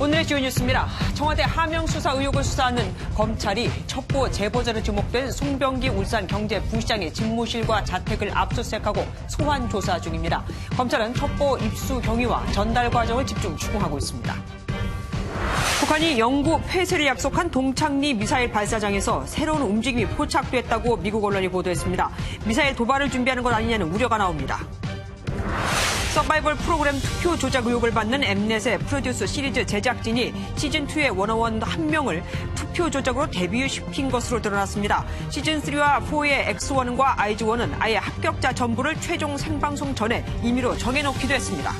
오늘의 주요 뉴스입니다. 청와대 하명 수사 의혹을 수사하는 검찰이 첩보 제보자로 지목된 송병기 울산경제부시장의 집무실과 자택을 압수수색하고 소환 조사 중입니다. 검찰은 첩보 입수 경위와 전달 과정을 집중 추궁하고 있습니다. 북한이 영구 폐쇄를 약속한 동창리 미사일 발사장에서 새로운 움직임이 포착됐다고 미국 언론이 보도했습니다. 미사일 도발을 준비하는 것 아니냐는 우려가 나옵니다. 서바이벌 프로그램 투표 조작 의혹을 받는 엠넷의 프로듀스 시리즈 제작진이 시즌2의 워너원 한 명을 투표 조작으로 데뷔시킨 것으로 드러났습니다. 시즌3와 4의 X1과 IG1은 아예 합격자 전부를 최종 생방송 전에 임의로 정해놓기도 했습니다.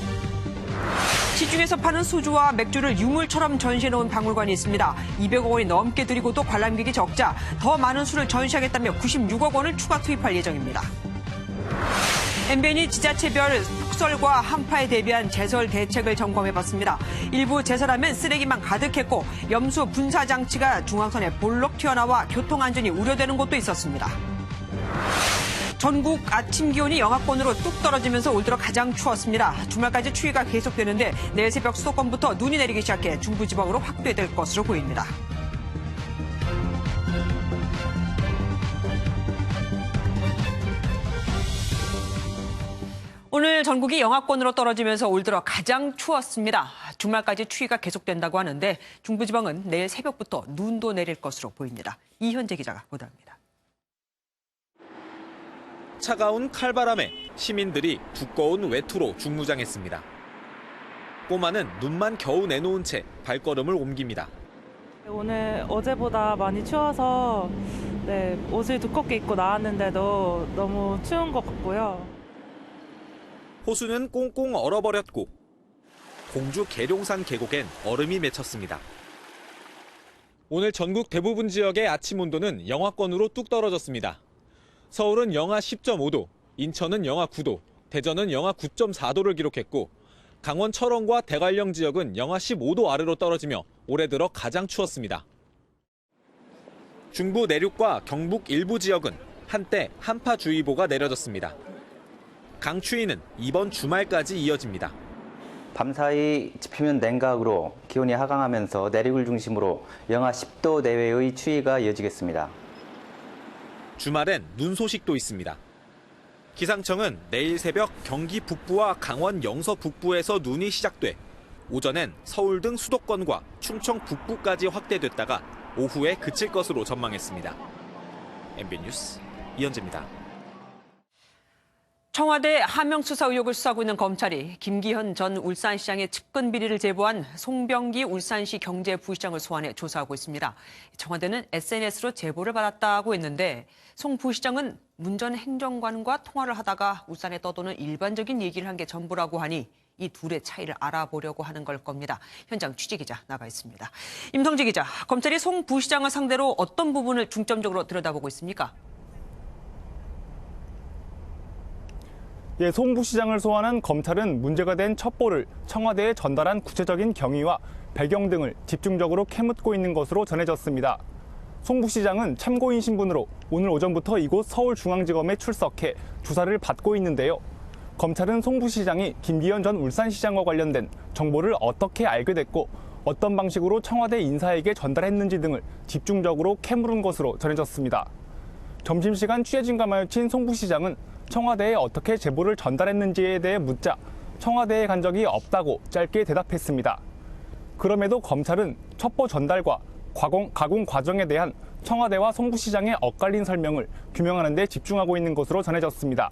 시중에서 파는 소주와 맥주를 유물처럼 전시해놓은 박물관이 있습니다. 200억 원이 넘게 들이고도 관람객이 적자 더 많은 술을 전시하겠다며 96억 원을 추가 투입할 예정입니다. MBN이 지자체별 폭설과 한파에 대비한 제설 대책을 점검해봤습니다. 일부 제설하면 쓰레기만 가득했고 염수 분사 장치가 중앙선에 볼록 튀어나와 교통안전이 우려되는 곳도 있었습니다. 전국 아침 기온이 영하권으로 뚝 떨어지면서 올 들어 가장 추웠습니다. 주말까지 추위가 계속되는데 내일 새벽 수도권부터 눈이 내리기 시작해 중부지방으로 확대될 것으로 보입니다. 오늘 전국이 영하권으로 떨어지면서 올 들어 가장 추웠습니다. 주말까지 추위가 계속된다고 하는데 중부지방은 내일 새벽부터 눈도 내릴 것으로 보입니다. 이현재 기자가 보도합니다. 차가운 칼바람에 시민들이 두꺼운 외투로 중무장했습니다. 꼬마는 눈만 겨우 내놓은 채 발걸음을 옮깁니다. 오늘 어제보다 많이 추워서 옷을 두껍게 입고 나왔는데도 너무 추운 것 같고요. 호수는 꽁꽁 얼어버렸고 공주 계룡산 계곡엔 얼음이 맺혔습니다. 오늘 전국 대부분 지역의 아침 온도는 영하권으로 뚝 떨어졌습니다. 서울은 영하 10.5도, 인천은 영하 9도, 대전은 영하 9.4도를 기록했고 강원 철원과 대관령 지역은 영하 15도 아래로 떨어지며 올해 들어 가장 추웠습니다. 중부 내륙과 경북 일부 지역은 한때 한파주의보가 내려졌습니다. 강추위는 이번 주말까지 이어집니다. 밤사이 지피면 냉각으로 기온이 하강하면서 내륙을 중심으로 영하 10도 내외의 추위가 이어지겠습니다. 주말엔 눈 소식도 있습니다. 기상청은 내일 새벽 경기 북부와 강원 영서 북부에서 눈이 시작돼 오전엔 서울 등 수도권과 충청 북부까지 확대됐다가 오후에 그칠 것으로 전망했습니다. MBN 뉴스 이현재입니다. 청와대 하명 수사 의혹을 수사하고 있는 검찰이 김기현 전 울산시장의 측근 비리를 제보한 송병기 울산시 경제부시장을 소환해 조사하고 있습니다. 청와대는 SNS로 제보를 받았다고 했는데 송 부시장은 문 전 행정관과 통화를 하다가 울산에 떠도는 일반적인 얘기를 한 게 전부라고 하니 이 둘의 차이를 알아보려고 하는 걸 겁니다. 현장 취재기자 나가 있습니다. 임성재 기자, 검찰이 송 부시장을 상대로 어떤 부분을 중점적으로 들여다보고 있습니까? 송 부시장을 소환한 검찰은 문제가 된 첩보를 청와대에 전달한 구체적인 경위와 배경 등을 집중적으로 캐묻고 있는 것으로 전해졌습니다. 송 부시장은 참고인 신분으로 오늘 오전부터 이곳 서울중앙지검에 출석해 조사를 받고 있는데요. 검찰은 송 부시장이 김기현 전 울산시장과 관련된 정보를 어떻게 알게 됐고 어떤 방식으로 청와대 인사에게 전달했는지 등을 집중적으로 캐물은 것으로 전해졌습니다. 점심시간 취재진과 마주친 송 부시장은 청와대에 어떻게 제보를 전달했는지에 대해 묻자 청와대에 간 적이 없다고 짧게 대답했습니다. 그럼에도 검찰은 첩보 전달과 가공 과정에 대한 청와대와 송 부시장의 엇갈린 설명을 규명하는 데 집중하고 있는 것으로 전해졌습니다.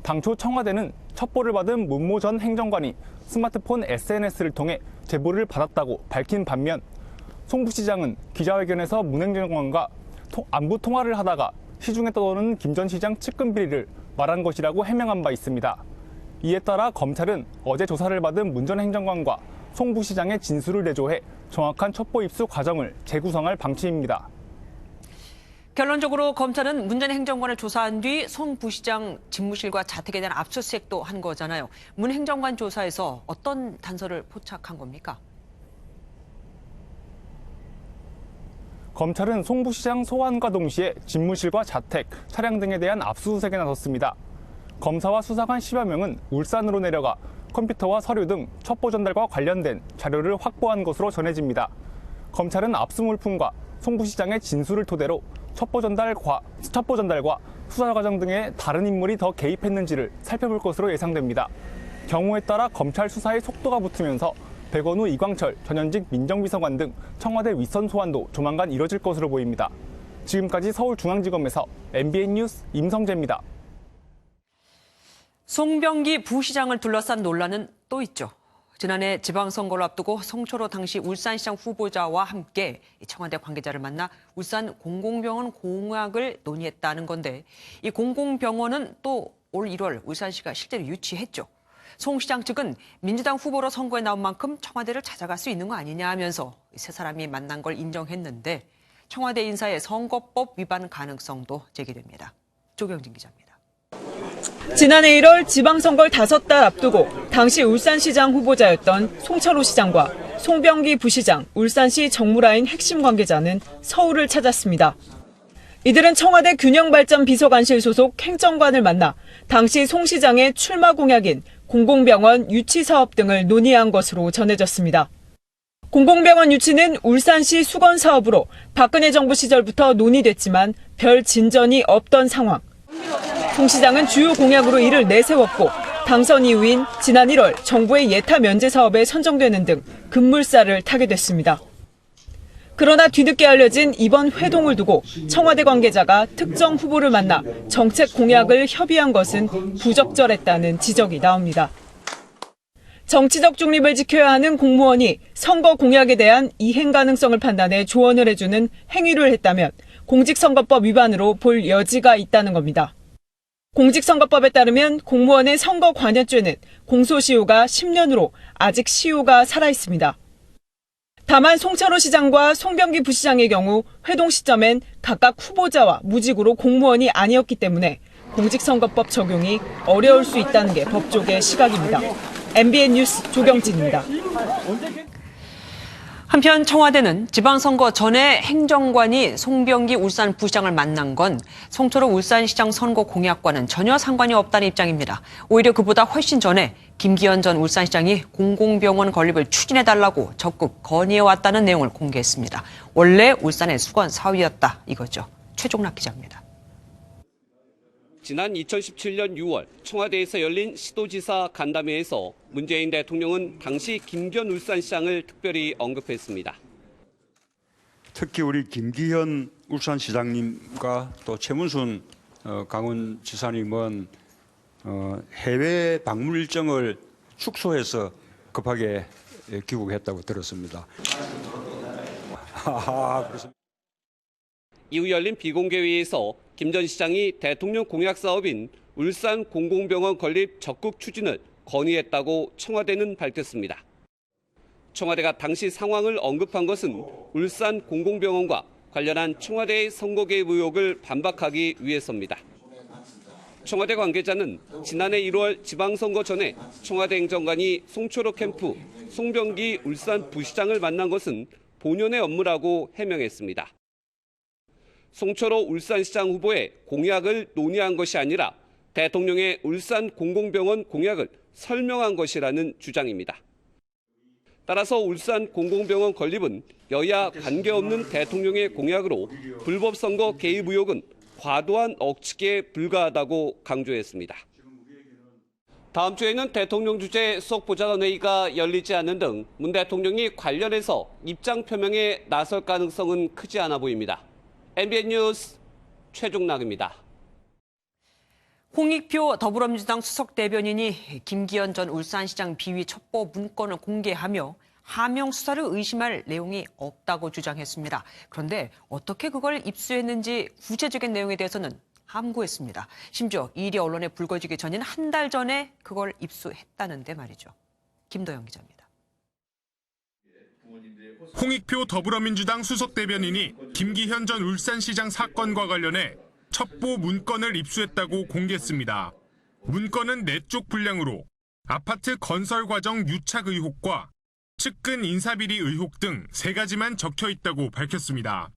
당초 청와대는 첩보를 받은 문모 전 행정관이 스마트폰 SNS를 통해 제보를 받았다고 밝힌 반면 송 부시장은 기자회견에서 문 행정관과 안부 통화를 하다가 시중에 떠도는 김 전 시장 측근 비리를 말한 것이라고 해명한 바 있습니다. 이에 따라 검찰은 어제 조사를 받은 문 전 행정관과 송 부시장의 진술을 내조해 정확한 첩보 입수 과정을 재구성할 방침입니다. 결론적으로 검찰은 문 전 행정관을 조사한 뒤 송 부시장 집무실과 자택에 대한 압수수색도 한 거잖아요. 문 행정관 조사에서 어떤 단서를 포착한 겁니까? 검찰은 송 부시장 소환과 동시에 집무실과 자택, 차량 등에 대한 압수수색에 나섰습니다. 검사와 수사관 10여 명은 울산으로 내려가 컴퓨터와 서류 등 첩보 전달과 관련된 자료를 확보한 것으로 전해집니다. 검찰은 압수물품과 송 부시장의 진술을 토대로 첩보 전달과 수사 과정 등의 다른 인물이 더 개입했는지를 살펴볼 것으로 예상됩니다. 경우에 따라 검찰 수사의 속도가 붙으면서 백원우, 이광철, 전현직 민정비서관 등 청와대 윗선 소환도 조만간 이뤄질 것으로 보입니다. 지금까지 서울중앙지검에서 MBN 뉴스 임성재입니다. 송병기 부시장을 둘러싼 논란은 또 있죠. 지난해 지방선거를 앞두고 송철호 당시 울산시장 후보자와 함께 청와대 관계자를 만나 울산 공공병원 공약을 논의했다는 건데, 이 공공병원은 또 올 1월 울산시가 실제로 유치했죠. 송 시장 측은 민주당 후보로 선거에 나온 만큼 청와대를 찾아갈 수 있는 거 아니냐 하면서 세 사람이 만난 걸 인정했는데, 청와대 인사의 선거법 위반 가능성도 제기됩니다. 조경진 기자입니다. 지난해 1월 지방선거를 5달 앞두고 당시 울산시장 후보자였던 송철호 시장과 송병기 부시장, 울산시 정무라인 핵심 관계자는 서울을 찾았습니다. 이들은 청와대 균형발전 비서관실 소속 행정관을 만나 당시 송 시장의 출마 공약인 공공병원 유치 사업 등을 논의한 것으로 전해졌습니다. 공공병원 유치는 울산시 수건 사업으로 박근혜 정부 시절부터 논의됐지만 별 진전이 없던 상황. 송 시장은 주요 공약으로 이를 내세웠고, 당선 이후인 지난 1월 정부의 예타 면제 사업에 선정되는 등 급물살을 타게 됐습니다. 그러나 뒤늦게 알려진 이번 회동을 두고 청와대 관계자가 특정 후보를 만나 정책 공약을 협의한 것은 부적절했다는 지적이 나옵니다. 정치적 중립을 지켜야 하는 공무원이 선거 공약에 대한 이행 가능성을 판단해 조언을 해주는 행위를 했다면 공직선거법 위반으로 볼 여지가 있다는 겁니다. 공직선거법에 따르면 공무원의 선거 관여죄는 공소시효가 10년으로 아직 시효가 살아있습니다. 다만 송철호 시장과 송병기 부시장의 경우 회동 시점엔 각각 후보자와 무직으로 공무원이 아니었기 때문에 공직선거법 적용이 어려울 수 있다는 게 법조계의 시각입니다. MBN 뉴스 조경진입니다. 한편 청와대는 지방선거 전에 행정관이 송병기 울산 부시장을 만난 건 송철호 울산시장 선거 공약과는 전혀 상관이 없다는 입장입니다. 오히려 그보다 훨씬 전에 김기현 전 울산시장이 공공병원 건립을 추진해달라고 적극 건의해왔다는 내용을 공개했습니다. 원래 울산의 수건 사위였다 이거죠. 최종락 기자입니다. 지난 2017년 6월 청와대에서 열린 시도지사 간담회에서 문재인 대통령은 당시 김기현 울산시장을 특별히 언급했습니다. 특히 우리 김기현 울산시장님과 또 최문순 강원지사님은 해외 방문 일정을 축소해서 급하게 귀국했다고 들었습니다. 이후 열린 비공개회의에서 김 전 시장이 대통령 공약 사업인 울산 공공병원 건립 적극 추진을 건의했다고 청와대는 밝혔습니다. 청와대가 당시 상황을 언급한 것은 울산 공공병원과 관련한 청와대의 선거 개입 의혹을 반박하기 위해서입니다. 청와대 관계자는 지난해 1월 지방선거 전에 청와대 행정관이 송철호 캠프 송병기 울산 부시장을 만난 것은 본연의 업무라고 해명했습니다. 송철호 울산시장 후보의 공약을 논의한 것이 아니라 대통령의 울산 공공병원 공약을 설명한 것이라는 주장입니다. 따라서 울산 공공병원 건립은 여야 관계없는 대통령의 공약으로 불법 선거 개입 의혹은 과도한 억측에 불과하다고 강조했습니다. 다음 주에는 대통령 주재 수석보좌관회의가 열리지 않는 등 문 대통령이 관련해서 입장 표명에 나설 가능성은 크지 않아 보입니다. MBN 뉴스 최종락입니다. 홍익표 더불어민주당 수석 대변인이 김기현 전 울산시장 비위 첩보 문건을 공개하며 하명 수사를 의심할 내용이 없다고 주장했습니다. 그런데 어떻게 그걸 입수했는지 구체적인 내용에 대해서는 함구했습니다. 심지어 이 일이 언론에 불거지기 전인 한 달 전에 그걸 입수했다는데 말이죠. 김도영 기자입니다. 홍익표 더불어민주당 수석 대변인이 김기현 전 울산시장 사건과 관련해 첩보 문건을 입수했다고 공개했습니다. 문건은 4쪽 분량으로 아파트 건설 과정 유착 의혹과 측근 인사비리 의혹 등 3가지만 적혀 있다고 밝혔습니다.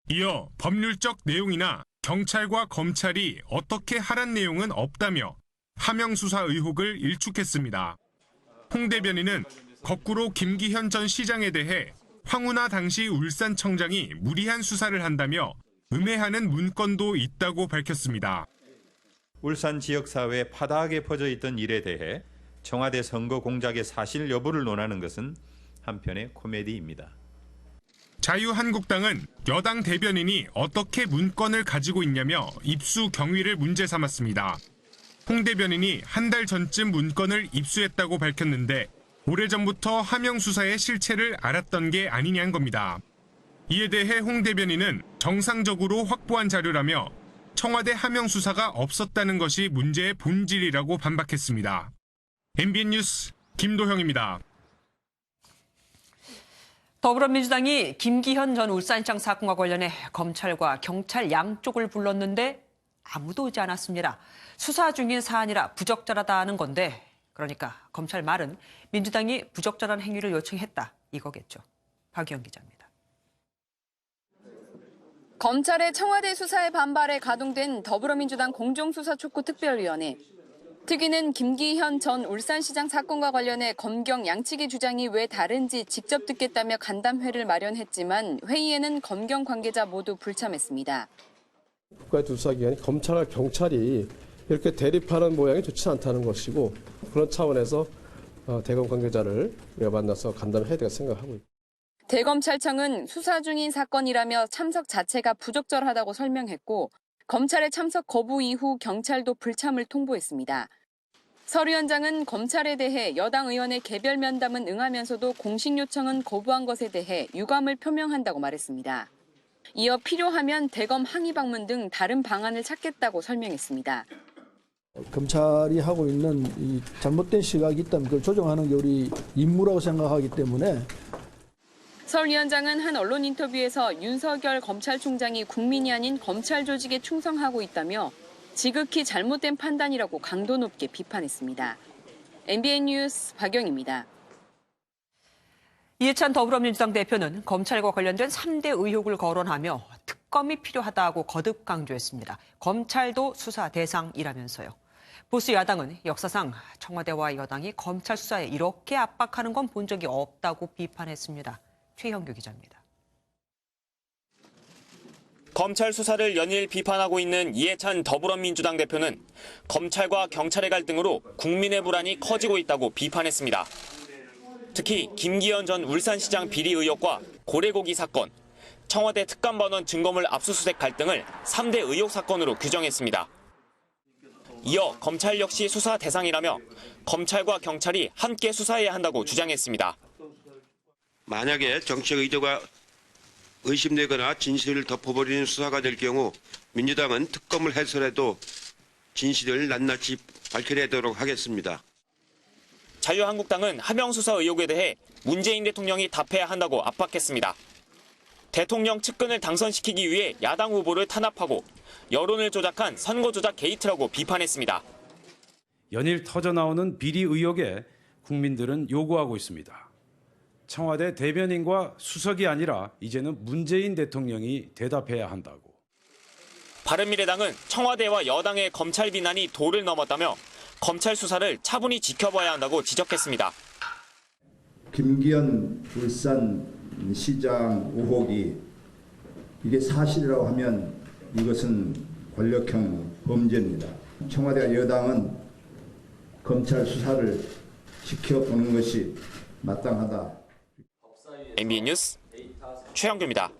이어 법률적 내용이나 경찰과 검찰이 어떻게 하란 내용은 없다며 하명 수사 의혹을 일축했습니다. 홍 대변인은 거꾸로 김기현 전 시장에 대해 황운하 당시 울산청장이 무리한 수사를 한다며 음해하는 문건도 있다고 밝혔습니다. 울산 지역사회에 파다하게 퍼져 있던 일에 대해 청와대 선거 공작의 사실 여부를 논하는 것은 한편의 코미디입니다. 자유한국당은 여당 대변인이 어떻게 문건을 가지고 있냐며 입수 경위를 문제 삼았습니다. 홍 대변인이 한 달 전쯤 문건을 입수했다고 밝혔는데 오래전부터 하명 수사의 실체를 알았던 게 아니냐는 겁니다. 이에 대해 홍 대변인은 정상적으로 확보한 자료라며 청와대 하명 수사가 없었다는 것이 문제의 본질이라고 반박했습니다. MBN 뉴스 김도형입니다. 더불어민주당이 김기현 전 울산시장 사건과 관련해 검찰과 경찰 양쪽을 불렀는데 아무도 오지 않았습니다. 수사 중인 사안이라 부적절하다는 건데 그러니까 검찰 말은 민주당이 부적절한 행위를 요청했다 이거겠죠. 박유영 기자입니다. 검찰의 청와대 수사에 반발해 가동된 더불어민주당 공정수사촉구특별위원회. 특위는 김기현 전 울산시장 사건과 관련해 검경 양측의 주장이 왜 다른지 직접 듣겠다며 간담회를 마련했지만 회의에는 검경 관계자 모두 불참했습니다. 국가의 두 수사기관이 검찰과 경찰이 이렇게 대립하는 모양이 좋지 않다는 것이고 그런 차원에서 대검 관계자를 우리가 만나서 간담회해야 되겠다 생각하고 있습니다. 대검찰청은 수사 중인 사건이라며 참석 자체가 부적절하다고 설명했고 검찰의 참석 거부 이후 경찰도 불참을 통보했습니다. 서 위원장은 검찰에 대해 여당 의원의 개별 면담은 응하면서도 공식 요청은 거부한 것에 대해 유감을 표명한다고 말했습니다. 이어 필요하면 대검 항의 방문 등 다른 방안을 찾겠다고 설명했습니다. 검찰이 하고 있는 이 잘못된 시각이 있다면 그걸 조정하는 게 우리 임무라고 생각하기 때문에 서 위원장은 한 언론 인터뷰에서 윤석열 검찰총장이 국민이 아닌 검찰 조직에 충성하고 있다며 지극히 잘못된 판단이라고 강도 높게 비판했습니다. MBN 뉴스 박영입니다. 이해찬 더불어민주당 대표는 검찰과 관련된 3대 의혹을 거론하며 특검이 필요하다고 거듭 강조했습니다. 검찰도 수사 대상이라면서요. 보수 야당은 역사상 청와대와 여당이 검찰 수사에 이렇게 압박하는 건 본 적이 없다고 비판했습니다. 최형규 기자입니다. 검찰 수사를 연일 비판하고 있는 이해찬 더불어민주당 대표는 검찰과 경찰의 갈등으로 국민의 불안이 커지고 있다고 비판했습니다. 특히 김기현 전 울산시장 비리 의혹과 고래고기 사건, 청와대 특감반원 증거물 압수수색 갈등을 3대 의혹 사건으로 규정했습니다. 이어 검찰 역시 수사 대상이라며 검찰과 경찰이 함께 수사해야 한다고 주장했습니다. 만약에 정치적 의도가 의심되거나 진실을 덮어버리는 수사가 될 경우 민주당은 특검을 해서라도 진실을 낱낱이 밝혀내도록 하겠습니다. 자유한국당은 하명 수사 의혹에 대해 문재인 대통령이 답해야 한다고 압박했습니다. 대통령 측근을 당선시키기 위해 야당 후보를 탄압하고 여론을 조작한 선거 조작 게이트라고 비판했습니다. 연일 터져나오는 비리 의혹에 국민들은 요구하고 있습니다. 청와대 대변인과 수석이 아니라 이제는 문재인 대통령이 대답해야 한다고. 바른미래당은 청와대와 여당의 검찰 비난이 도를 넘었다며 검찰 수사를 차분히 지켜봐야 한다고 지적했습니다. 김기현 울산시장 의혹이 이게 사실이라고 하면 이것은 권력형 범죄입니다. 청와대와 여당은 검찰 수사를 지켜보는 것이 마땅하다. MBN 뉴스 최영규입니다.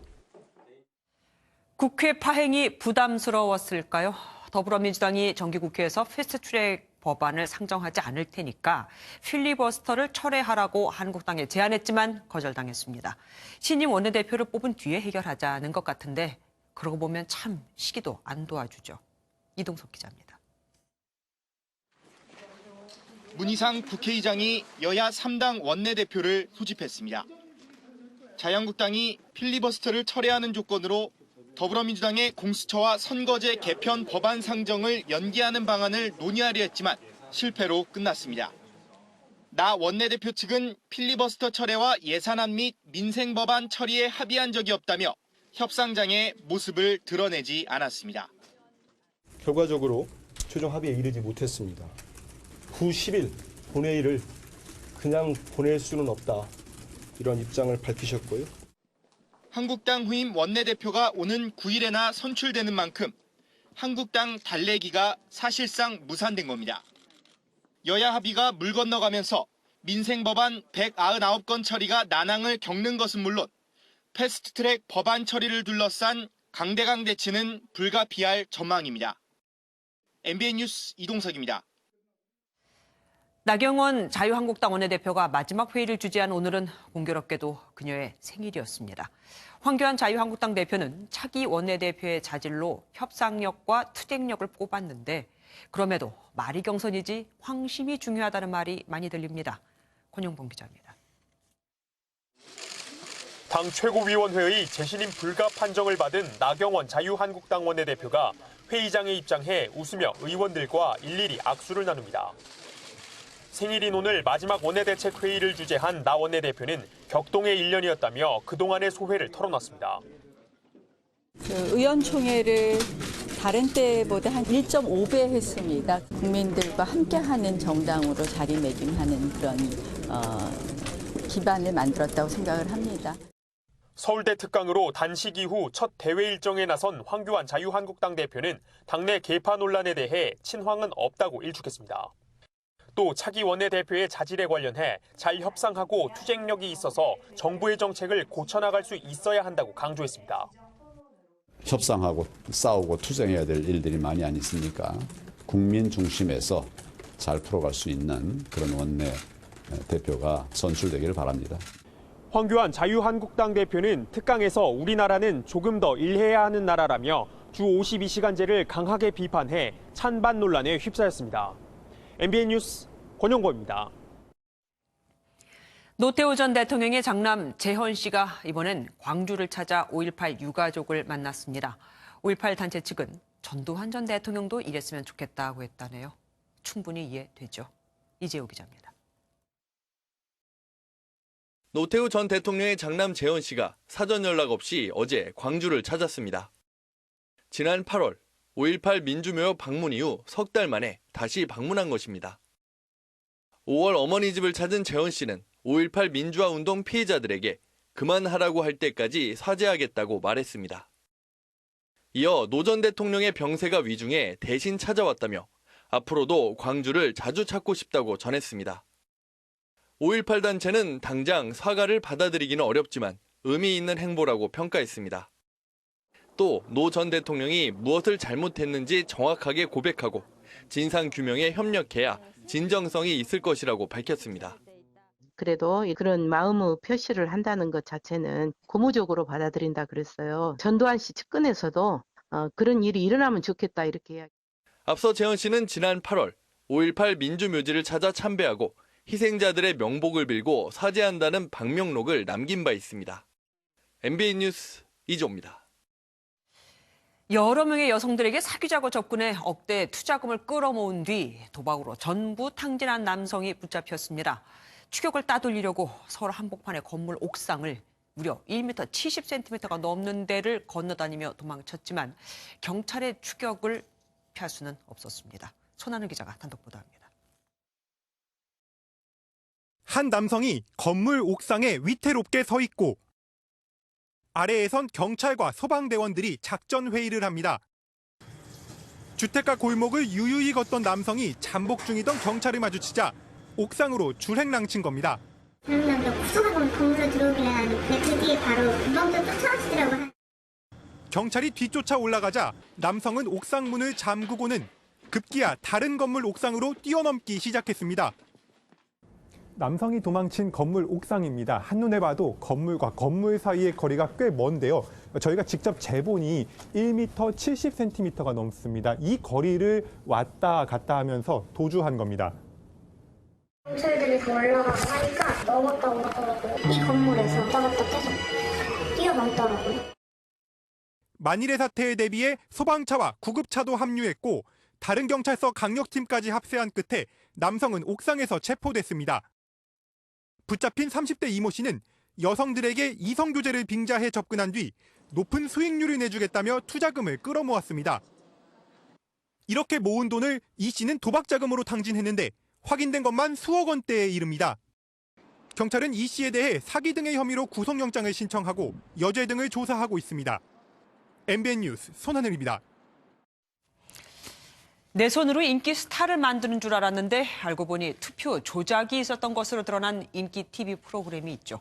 국회 파행이 부담스러웠을까요? 더불어민주당이 정기국회에서 패스트트랙 법안을 상정하지 않을 테니까 필리버스터를 철회하라고 한국당에 제안했지만 거절당했습니다. 신임 원내대표를 뽑은 뒤에 해결하자는 것 같은데 그러고 보면 참 시기도 안 도와주죠. 이동석 기자입니다. 문희상 국회의장이 여야 3당 원내대표를 소집했습니다. 자유한국당이 필리버스터를 철회하는 조건으로 더불어민주당의 공수처와 선거제 개편 법안 상정을 연기하는 방안을 논의하려 했지만 실패로 끝났습니다. 나 원내대표 측은 필리버스터 철회와 예산안 및 민생 법안 처리에 합의한 적이 없다며 협상장의 모습을 드러내지 않았습니다. 결과적으로 최종 합의에 이르지 못했습니다. 후 10일 본회의를 그냥 보낼 수는 없다. 이런 입장을 밝히셨고요. 한국당 후임 원내대표가 오는 9일에나 선출되는 만큼 한국당 달래기가 사실상 무산된 겁니다. 여야 합의가 물 건너가면서 민생법안 199건 처리가 난항을 겪는 것은 물론 패스트트랙 법안 처리를 둘러싼 강대강 대치는 불가피할 전망입니다. MBN 뉴스 이동석입니다. 나경원 자유한국당 원내대표가 마지막 회의를 주재한 오늘은 공교롭게도 그녀의 생일이었습니다. 황교안 자유한국당 대표는 차기 원내대표의 자질로 협상력과 투쟁력을 꼽았는데 그럼에도 말이 경선이지 황심이 중요하다는 말이 많이 들립니다. 권영봉 기자입니다. 당 최고위원회의 재신임 불가 판정을 받은 나경원 자유한국당 원내대표가 회의장에 입장해 웃으며 의원들과 일일이 악수를 나눕니다. 생일인 오늘 마지막 원내대책 회의를 주재한 나 원내대표는 격동의 1년이었다며 그동안의 소회를 털어놨습니다. 의원총회를 다른 때보다 한 1.5배 했습니다. 국민들과 함께하는 정당으로 자리매김하는 그런 기반을 만들었다고 생각을 합니다. 서울대 특강으로 단식 이후 첫 대회 일정에 나선 황교안 자유한국당 대표는 당내 계파 논란에 대해 친황은 없다고 일축했습니다. 또 차기 원내대표의 자질에 관련해 잘 협상하고 투쟁력이 있어서 정부의 정책을 고쳐나갈 수 있어야 한다고 강조했습니다. 협상하고 싸우고 투쟁해야 될 일들이 많이 안 있으니까 국민 중심에서 잘 풀어갈 수 있는 그런 원내대표가 선출되기를 바랍니다. 황교안 자유한국당 대표는 특강에서 우리나라는 조금 더 일해야 하는 나라라며 주 52시간제를 강하게 비판해 찬반 논란에 휩싸였습니다. MBN 뉴스 권영고입니다. 노태우 전 대통령의 장남 재헌 씨가 이번엔 광주를 찾아 5.18 유가족을 만났습니다. 5.18 단체 측은 전두환 전 대통령도 이랬으면 좋겠다고 했다네요. 충분히 이해되죠. 이재호 기자입니다. 노태우 전 대통령의 장남 재헌 씨가 사전 연락 없이 어제 광주를 찾았습니다. 지난 8월 5.18 민주묘 방문 이후 석 달 만에 다시 방문한 것입니다. 5월 어머니 집을 찾은 재헌 씨는 5.18 민주화운동 피해자들에게 그만하라고 할 때까지 사죄하겠다고 말했습니다. 이어 노 전 대통령의 병세가 위중해 대신 찾아왔다며 앞으로도 광주를 자주 찾고 싶다고 전했습니다. 5.18 단체는 당장 사과를 받아들이기는 어렵지만 의미 있는 행보라고 평가했습니다. 또 노 전 대통령이 무엇을 잘못했는지 정확하게 고백하고 진상규명에 협력해야 진정성이 있을 것이라고 밝혔습니다. 그래도 그런 마음의 표시를 한다는 것 자체는 고무적으로 받아들인다 그랬어요. 전두환 씨 측근에서도 그런 일이 일어나면 좋겠다 이렇게 이야기. 앞서 재헌 씨는 지난 8월 5.18 민주묘지를 찾아 참배하고 희생자들의 명복을 빌고 사죄한다는 방명록을 남긴 바 있습니다. MBN 뉴스 이조입니다. 여러 명의 여성들에게 사귀자고 접근해 억대 투자금을 끌어모은 뒤 도박으로 전부 탕진한 남성이 붙잡혔습니다. 추격을 따돌리려고 서울 한복판의 건물 옥상을 무려 1m 70cm가 넘는 데를 건너다니며 도망쳤지만 경찰의 추격을 피할 수는 없었습니다. 손하늘 기자가 단독 보도합니다. 한 남성이 건물 옥상에 위태롭게 서 있고 아래에선 경찰과 소방대원들이 작전 회의를 합니다. 주택가 골목을 유유히 걷던 남성이 잠복 중이던 경찰을 마주치자 옥상으로 줄행랑친 겁니다. 그러면 구속하고 건물로 들어오길래 그 뒤에 바로 금방 또 쫓아오시더라고요. 경찰이 뒤쫓아 올라가자 남성은 옥상 문을 잠그고는 급기야 다른 건물 옥상으로 뛰어넘기 시작했습니다. 남성이 도망친 건물 옥상입니다. 한눈에 봐도 건물과 건물 사이의 거리가 꽤 먼데요. 저희가 직접 재보니 1m 70cm가 넘습니다. 이 거리를 왔다 갔다 하면서 도주한 겁니다. 경찰들이 더 올라가고 하니까 넘었다고 하더라고요. 이 건물에서 왔다 갔다 계속 뛰어넘더라고요. 만일의 사태에 대비해 소방차와 구급차도 합류했고 다른 경찰서 강력팀까지 합세한 끝에 남성은 옥상에서 체포됐습니다. 붙잡힌 30대 이모 씨는 여성들에게 이성교제를 빙자해 접근한 뒤 높은 수익률을 내주겠다며 투자금을 끌어모았습니다. 이렇게 모은 돈을 이 씨는 도박 자금으로 탕진했는데 확인된 것만 수억 원대에 이릅니다. 경찰은 이 씨에 대해 사기 등의 혐의로 구속영장을 신청하고 여죄 등을 조사하고 있습니다. MBN 뉴스 손하늘입니다. 내 손으로 인기 스타를 만드는 줄 알았는데 알고 보니 투표 조작이 있었던 것으로 드러난 인기 TV 프로그램이 있죠.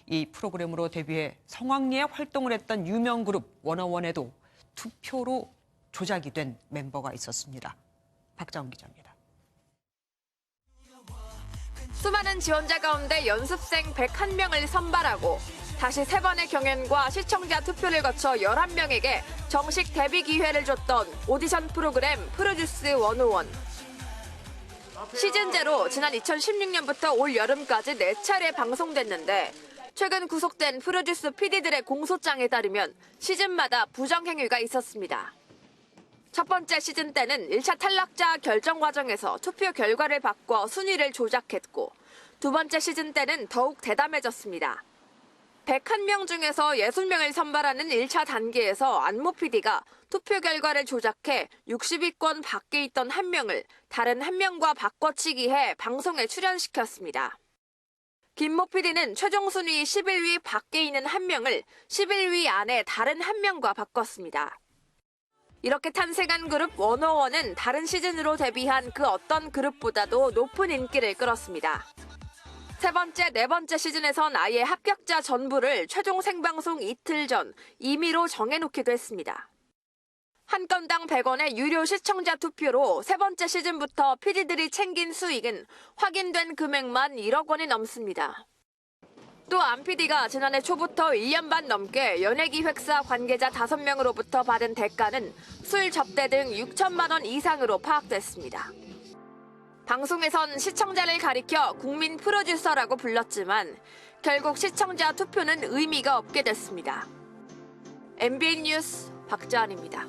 이 프로그램으로 데뷔해 성황리에 활동을 했던 유명 그룹 워너원에도 투표로 조작이 된 멤버가 있었습니다. 박자원 기자입니다. 수많은 지원자 가운데 연습생 101명을 선발하고 다시 3번의 경연과 시청자 투표를 거쳐 11명에게 정식 데뷔 기회를 줬던 오디션 프로그램 프로듀스 101. 시즌제로 지난 2016년부터 올 여름까지 4차례 방송됐는데 최근 구속된 프로듀스 PD들의 공소장에 따르면 시즌마다 부정행위가 있었습니다. 첫 번째 시즌 때는 1차 탈락자 결정 과정에서 투표 결과를 바꿔 순위를 조작했고 두 번째 시즌 때는 더욱 대담해졌습니다. 101명 중에서 60명을 선발하는 1차 단계에서 안모 PD가 투표 결과를 조작해 60위권 밖에 있던 1명을 다른 1명과 바꿔치기해 방송에 출연시켰습니다. 김모 PD는 최종 순위 11위 밖에 있는 1명을 11위 안에 다른 1명과 바꿨습니다. 이렇게 탄생한 그룹 워너원은 다른 시즌으로 데뷔한 그 어떤 그룹보다도 높은 인기를 끌었습니다. 세 번째, 네 번째 시즌에선 아예 합격자 전부를 최종 생방송 이틀 전 임의로 정해놓기도 했습니다. 한 건당 100원의 유료 시청자 투표로 세 번째 시즌부터 PD들이 챙긴 수익은 확인된 금액만 1억 원이 넘습니다. 또 안 PD가 지난해 초부터 1년 반 넘게 연예기획사 관계자 5명으로부터 받은 대가는 술 접대 등 6천만 원 이상으로 파악됐습니다. 방송에선 시청자를 가리켜 국민 프로듀서라고 불렀지만 결국 시청자 투표는 의미가 없게 됐습니다. MBN 뉴스 박자원입니다.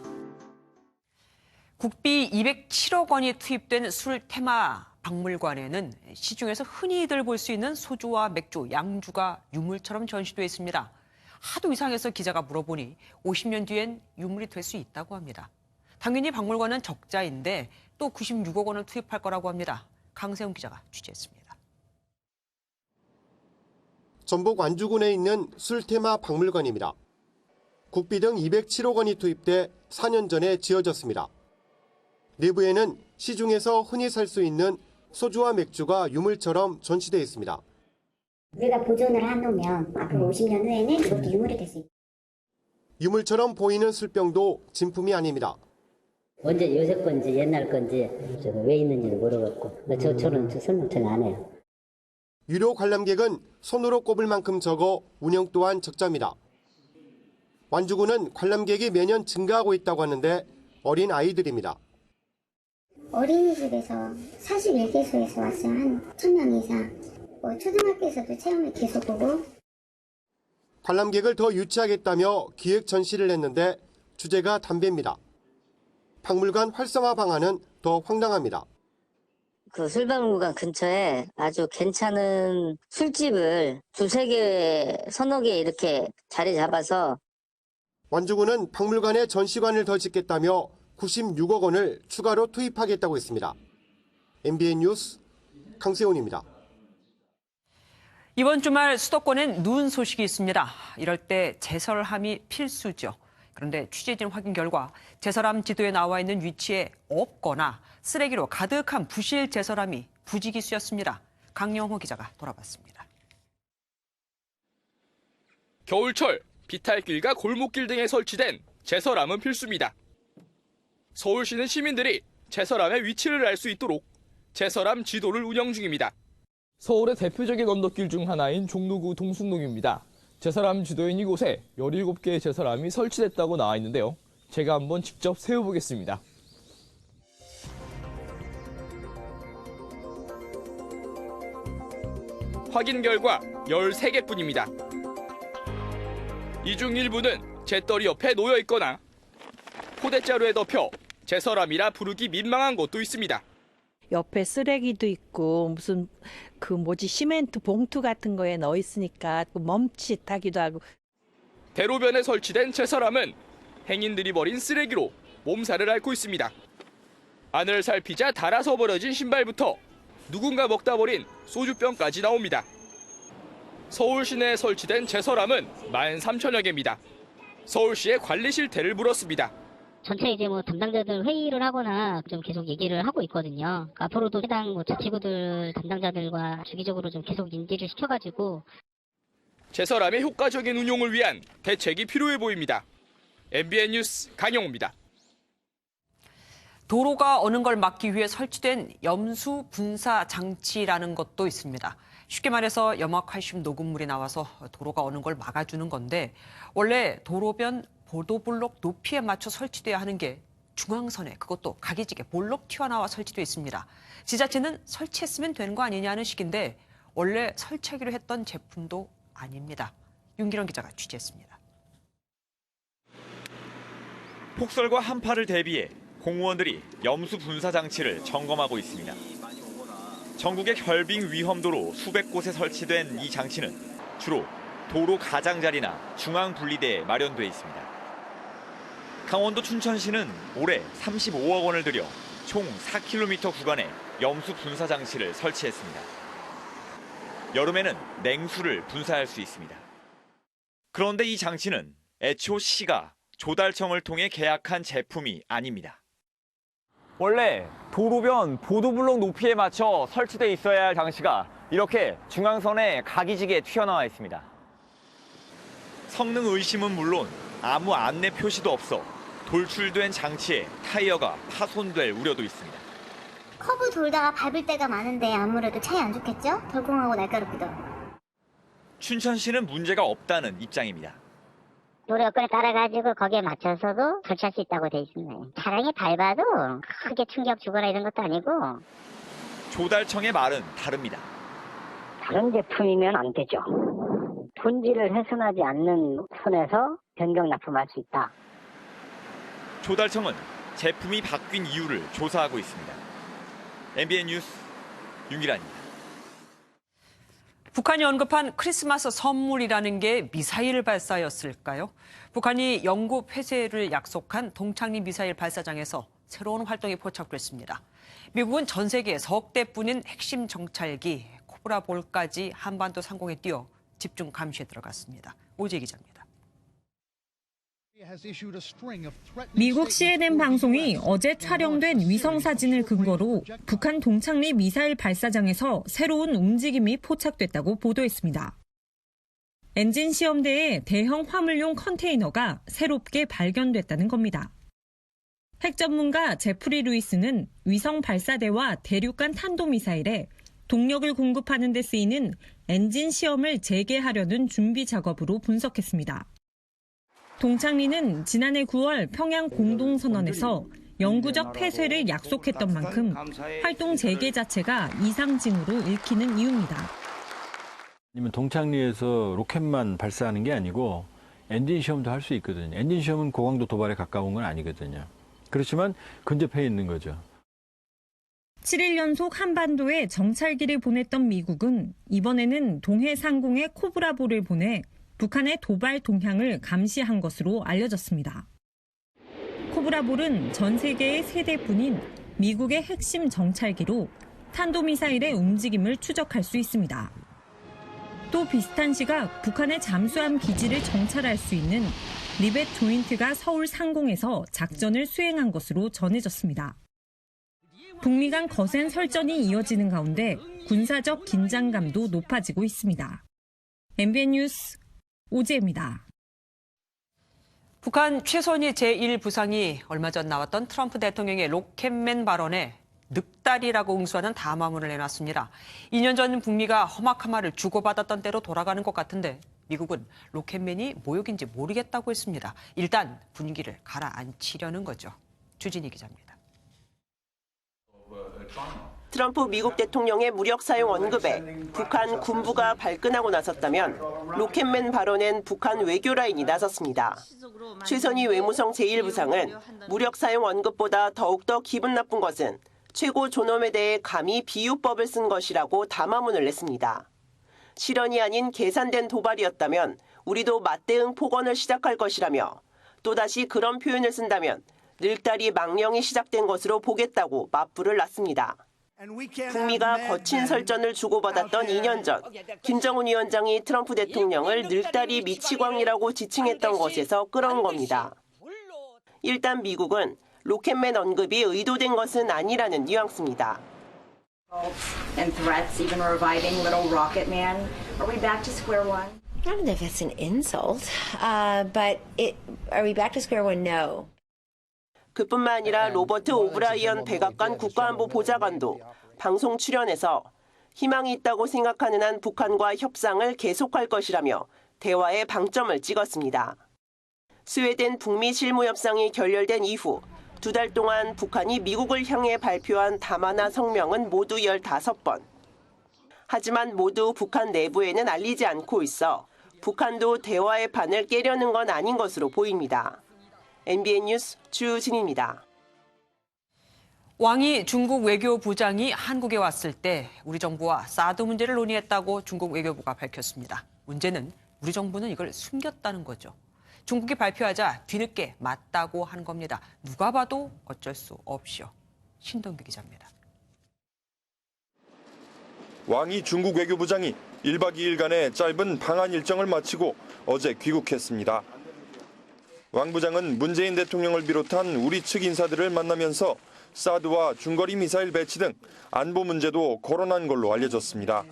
국비 207억 원이 투입된 술 테마 박물관에는 시중에서 흔히들 볼 수 있는 소주와 맥주, 양주가 유물처럼 전시돼 있습니다. 하도 이상해서 기자가 물어보니 50년 뒤엔 유물이 될 수 있다고 합니다. 당연히 박물관은 적자인데 또 96억 원을 투입할 거라고 합니다. 강세훈 기자가 취재했습니다. 전북 완주군에 있는 술 테마 박물관입니다. 국비 등 207억 원이 투입돼 4년 전에 지어졌습니다. 내부에는 시중에서 흔히 살 수 있는 소주와 맥주가 유물처럼 전시되어 있습니다. 우리가 보존을 해놓으면 앞으로 50년 후에는 이것도 유물이 될 수 있다. 유물처럼 보이는 술병도 진품이 아닙니다. 언제 요새 건지 옛날 건지 왜 있는지는 모르겠고 저는 설명 전혀 안 해요. 유료 관람객은 손으로 꼽을 만큼 적어 운영 또한 적자입니다. 완주군은 관람객이 매년 증가하고 있다고 하는데 어린 아이들입니다. 어린이집에서 41개소에서 왔어요. 한 1000명 이상. 초등학교에서도 체험을 계속 오고. 관람객을 더 유치하겠다며 기획 전시를 했는데 주제가 담배입니다. 박물관 활성화 방안은 더 황당합니다. 그 술박물관 근처에 아주 괜찮은 술집을 2-3개, 서너 개 이렇게 자리 잡아서 완주군은 박물관에 전시관을 더 짓겠다며 96억 원을 추가로 투입하겠다고 했습니다. MBN 뉴스 강세훈입니다. 이번 주말 수도권엔 눈 소식이 있습니다. 이럴 때 제설함이 필수죠. 그런데 취재진 확인 결과 제설함 지도에 나와 있는 위치에 없거나 쓰레기로 가득한 부실 제설함이 부지기수였습니다. 강영호 기자가 돌아봤습니다. 겨울철 비탈길과 골목길 등에 설치된 제설함은 필수입니다. 서울시는 시민들이 제설함의 위치를 알 수 있도록 제설함 지도를 운영 중입니다. 서울의 대표적인 언덕길 중 하나인 종로구 동순동입니다. 제설함 지도인 이곳에 17개의 제설함이 설치됐다고 나와 있는데요. 제가 한번 직접 세워보겠습니다. 확인 결과 13개뿐입니다. 이 중 일부는 잿더리 옆에 놓여 있거나 포대자루에 덮여 제설함이라 부르기 민망한 곳도 있습니다. 옆에 쓰레기도 있고 무슨 시멘트 봉투 같은 거에 넣어 있으니까 멈칫하기도 하고. 대로변에 설치된 제설함은 행인들이 버린 쓰레기로 몸살을 앓고 있습니다. 안을 살피자 닳아서 버려진 신발부터 누군가 먹다 버린 소주병까지 나옵니다. 서울 시내에 설치된 제설함은 13,000여 개입니다. 서울시의 관리 실태를 물었습니다. 전체 이제 담당자들 회의를 하거나 좀 계속 얘기를 하고 있거든요. 앞으로도 해당 자치구들 담당자들과 주기적으로 좀 계속 인지를 시켜가지고 제설함의 효과적인 운용을 위한 대책이 필요해 보입니다. MBN 뉴스 강영호입니다. 도로가 어는 걸 막기 위해 설치된 염수 분사 장치라는 것도 있습니다. 쉽게 말해서 염화칼슘 녹음물이 나와서 도로가 어는 걸 막아주는 건데 원래 도로변 보도블록 높이에 맞춰 설치돼야 하는 게 중앙선에 그것도 각이지게 볼록 튀어나와 설치돼 있습니다. 지자체는 설치했으면 되는 거 아니냐는 식인데 원래 설치하기로 했던 제품도 아닙니다. 윤기령 기자가 취재했습니다. 폭설과 한파를 대비해 공무원들이 염수 분사 장치를 점검하고 있습니다. 전국의 결빙 위험도로 수백 곳에 설치된 이 장치는 주로 도로 가장자리나 중앙 분리대에 마련돼 있습니다. 강원도 춘천시는 올해 35억 원을 들여 총 4km 구간에 염수 분사 장치를 설치했습니다. 여름에는 냉수를 분사할 수 있습니다. 그런데 이 장치는 애초 시가 조달청을 통해 계약한 제품이 아닙니다. 원래 도로변 보도블록 높이에 맞춰 설치돼 있어야 할 장치가 이렇게 중앙선에 각이지게 튀어나와 있습니다. 성능 의심은 물론 아무 안내 표시도 없어 돌출된 장치에 타이어가 파손될 우려도 있습니다. 커브 돌다가 밟을 때가 많은데 아무래도 차이 안 좋겠죠? 덜컹하고 날카롭기도. 춘천시는 문제가 없다는 입장입니다. 도로 여건에 따라가지고 거기에 맞춰서도 설치할 수 있다고 돼 있습니다. 차량이 밟아도 크게 충격 주거나 이런 것도 아니고. 조달청의 말은 다릅니다. 다른 제품이면 안 되죠. 본질을 훼손하지 않는 선에서 변경 납품할 수 있다. 조달청은 제품이 바뀐 이유를 조사하고 있습니다. MBN 뉴스 윤기란입니다. 북한이 언급한 크리스마스 선물이라는 게 미사일 발사였을까요? 북한이 영구 폐쇄를 약속한 동창리 미사일 발사장에서 새로운 활동이 포착됐습니다. 미국은 전 세계 석 대뿐인 핵심 정찰기 코브라볼까지 한반도 상공에 띄워 집중 감시에 들어갔습니다. 오재 기자입니다. 미국 CNN 방송이 어제 촬영된 위성 사진을 근거로 북한 동창리 미사일 발사장에서 새로운 움직임이 포착됐다고 보도했습니다. 엔진 시험대에 대형 화물용 컨테이너가 새롭게 발견됐다는 겁니다. 핵 전문가 제프리 루이스는 위성 발사대와 대륙간 탄도미사일에 동력을 공급하는 데 쓰이는 엔진 시험을 재개하려는 준비 작업으로 분석했습니다. 동창리는 지난해 9월 평양 공동선언에서 영구적 폐쇄를 약속했던 만큼 활동 재개 자체가 이상징후로 읽히는 이유입니다. 아니면 동창리에서 로켓만 발사하는 게 아니고 엔진 시험도 할 수 있거든요. 엔진 시험은 고강도 도발에 가까운 건 아니거든요. 그렇지만 근접해 있는 거죠. 7일 연속 한반도에 정찰기를 보냈던 미국은 이번에는 동해 상공에 코브라볼을 보내 북한의 도발 동향을 감시한 것으로 알려졌습니다. 코브라볼은 전 세계의 3대뿐인 미국의 핵심 정찰기로 탄도미사일의 움직임을 추적할 수 있습니다. 또 비슷한 시각 북한의 잠수함 기지를 정찰할 수 있는 리벳 조인트가 서울 상공에서 작전을 수행한 것으로 전해졌습니다. 북미 간 거센 설전이 이어지는 가운데 군사적 긴장감도 높아지고 있습니다. MBN 뉴스 오재입니다. 북한 최선희 제1부상이 얼마 전 나왔던 트럼프 대통령의 로켓맨 발언에 늑다리라고 응수하는 담화문을 내놨습니다. 2년 전 북미가 험악한 말을 주고받았던 때로 돌아가는 것 같은데 미국은 로켓맨이 모욕인지 모르겠다고 했습니다. 일단 분위기를 가라앉히려는 거죠. 주진희 기자입니다. 트럼프 미국 대통령의 무력 사용 언급에 북한 군부가 발끈하고 나섰다면 로켓맨 발언엔 북한 외교 라인이 나섰습니다. 최선희 외무성 제1부상은 무력 사용 언급보다 더욱더 기분 나쁜 것은 최고 존엄에 대해 감히 비유법을 쓴 것이라고 담화문을 냈습니다. 실언이 아닌 계산된 도발이었다면 우리도 맞대응 폭언을 시작할 것이라며 또다시 그런 표현을 쓴다면 늙다리 망령이 시작된 것으로 보겠다고 맞불을 놨습니다. 북미가 거친 설전을 주고받았던 2년 전, 김정은 위원장이 트럼프 대통령을 늙다리 미치광이라고 지칭했던 것에서 끌어온 겁니다. 일단 미국은 로켓맨 언급이 의도된 것은 아니라는 뉘앙스입니다. And threats, even reviving little rocket man. Are we back to square one? I don't know if it's an insult, but are we back to square one? No. 그뿐만 아니라 로버트 오브라이언 백악관 국가안보 보좌관도 방송 출연에서 희망이 있다고 생각하는 한 북한과 협상을 계속할 것이라며 대화의 방점을 찍었습니다. 스웨덴 북미 실무 협상이 결렬된 이후 2달 동안 북한이 미국을 향해 발표한 담화나 성명은 모두 15번. 하지만 모두 북한 내부에는 알리지 않고 있어 북한도 대화의 판을 깨려는 건 아닌 것으로 보입니다. MBN 뉴스 주진입니다. 왕이 중국 외교부장이 한국에 왔을 때 우리 정부와 사드 문제를 논의했다고 중국 외교부가 밝혔습니다. 문제는 우리 정부는 이걸 숨겼다는 거죠. 중국이 발표하자 뒤늦게 맞다고 한 겁니다. 누가 봐도 어쩔 수 없이요. 신동규 기자입니다. 왕이 중국 외교부장이 1박 2일간의 짧은 방한 일정을 마치고 어제 귀국했습니다. 왕 부장은 문재인 대통령을 비롯한 우리 측 인사들을 만나면서 사드와 중거리 미사일 배치 등 안보 문제도 거론한 걸로 알려졌습니다.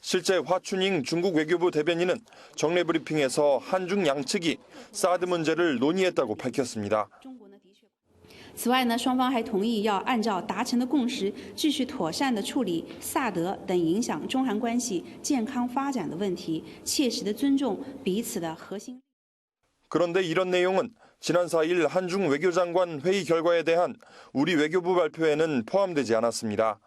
실제 화춘잉 중국 외교부 대변인은 정례 브리핑에서 한중 양측이 사드 문제를 논의했다고 밝혔습니다. 此外呢，双方还同意要按照达成的共识，继续妥善地处理萨德等影响中韩关系健康发展的问题，切实地尊重彼此的核心。 그런데 이런 내용은 지난 4일 한중 외교장관 회의 결과에 대한 우리 외교부 발표에는 포함되지 않았습니다.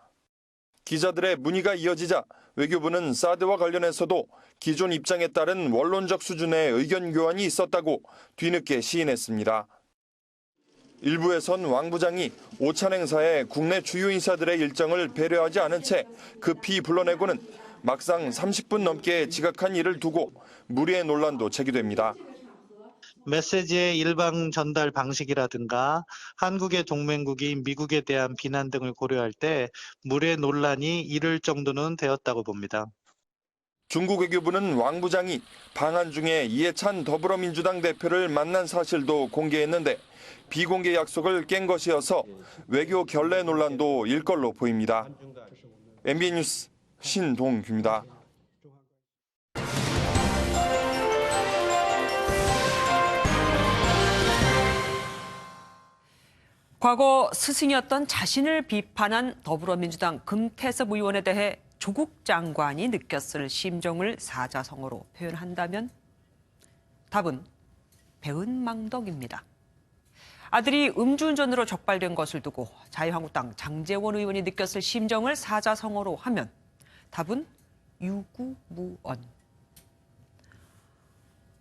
기자들의 문의가 이어지자 외교부는 사드와 관련해서도 기존 입장에 따른 원론적 수준의 의견 교환이 있었다고 뒤늦게 시인했습니다. 일부에선 왕 부장이 오찬 행사에 국내 주요 인사들의 일정을 배려하지 않은 채 급히 불러내고는 막상 30분 넘게 지각한 일을 두고 무리의 논란도 제기됩니다. 메시지의 일방 전달 방식이라든가 한국의 동맹국인 미국에 대한 비난 등을 고려할 때 무례 논란이 이를 정도는 되었다고 봅니다. 중국 외교부는 왕 부장이 방한 중에 이해찬 더불어민주당 대표를 만난 사실도 공개했는데 비공개 약속을 깬 것이어서 외교 결례 논란도 일 걸로 보입니다. MBN 뉴스 신동규입니다. 과거 스승이었던 자신을 비판한 더불어민주당 금태섭 의원에 대해 조국 장관이 느꼈을 심정을 사자성어로 표현한다면 답은 배은망덕입니다. 아들이 음주운전으로 적발된 것을 두고 자유한국당 장제원 의원이 느꼈을 심정을 사자성어로 하면 답은 유구무원.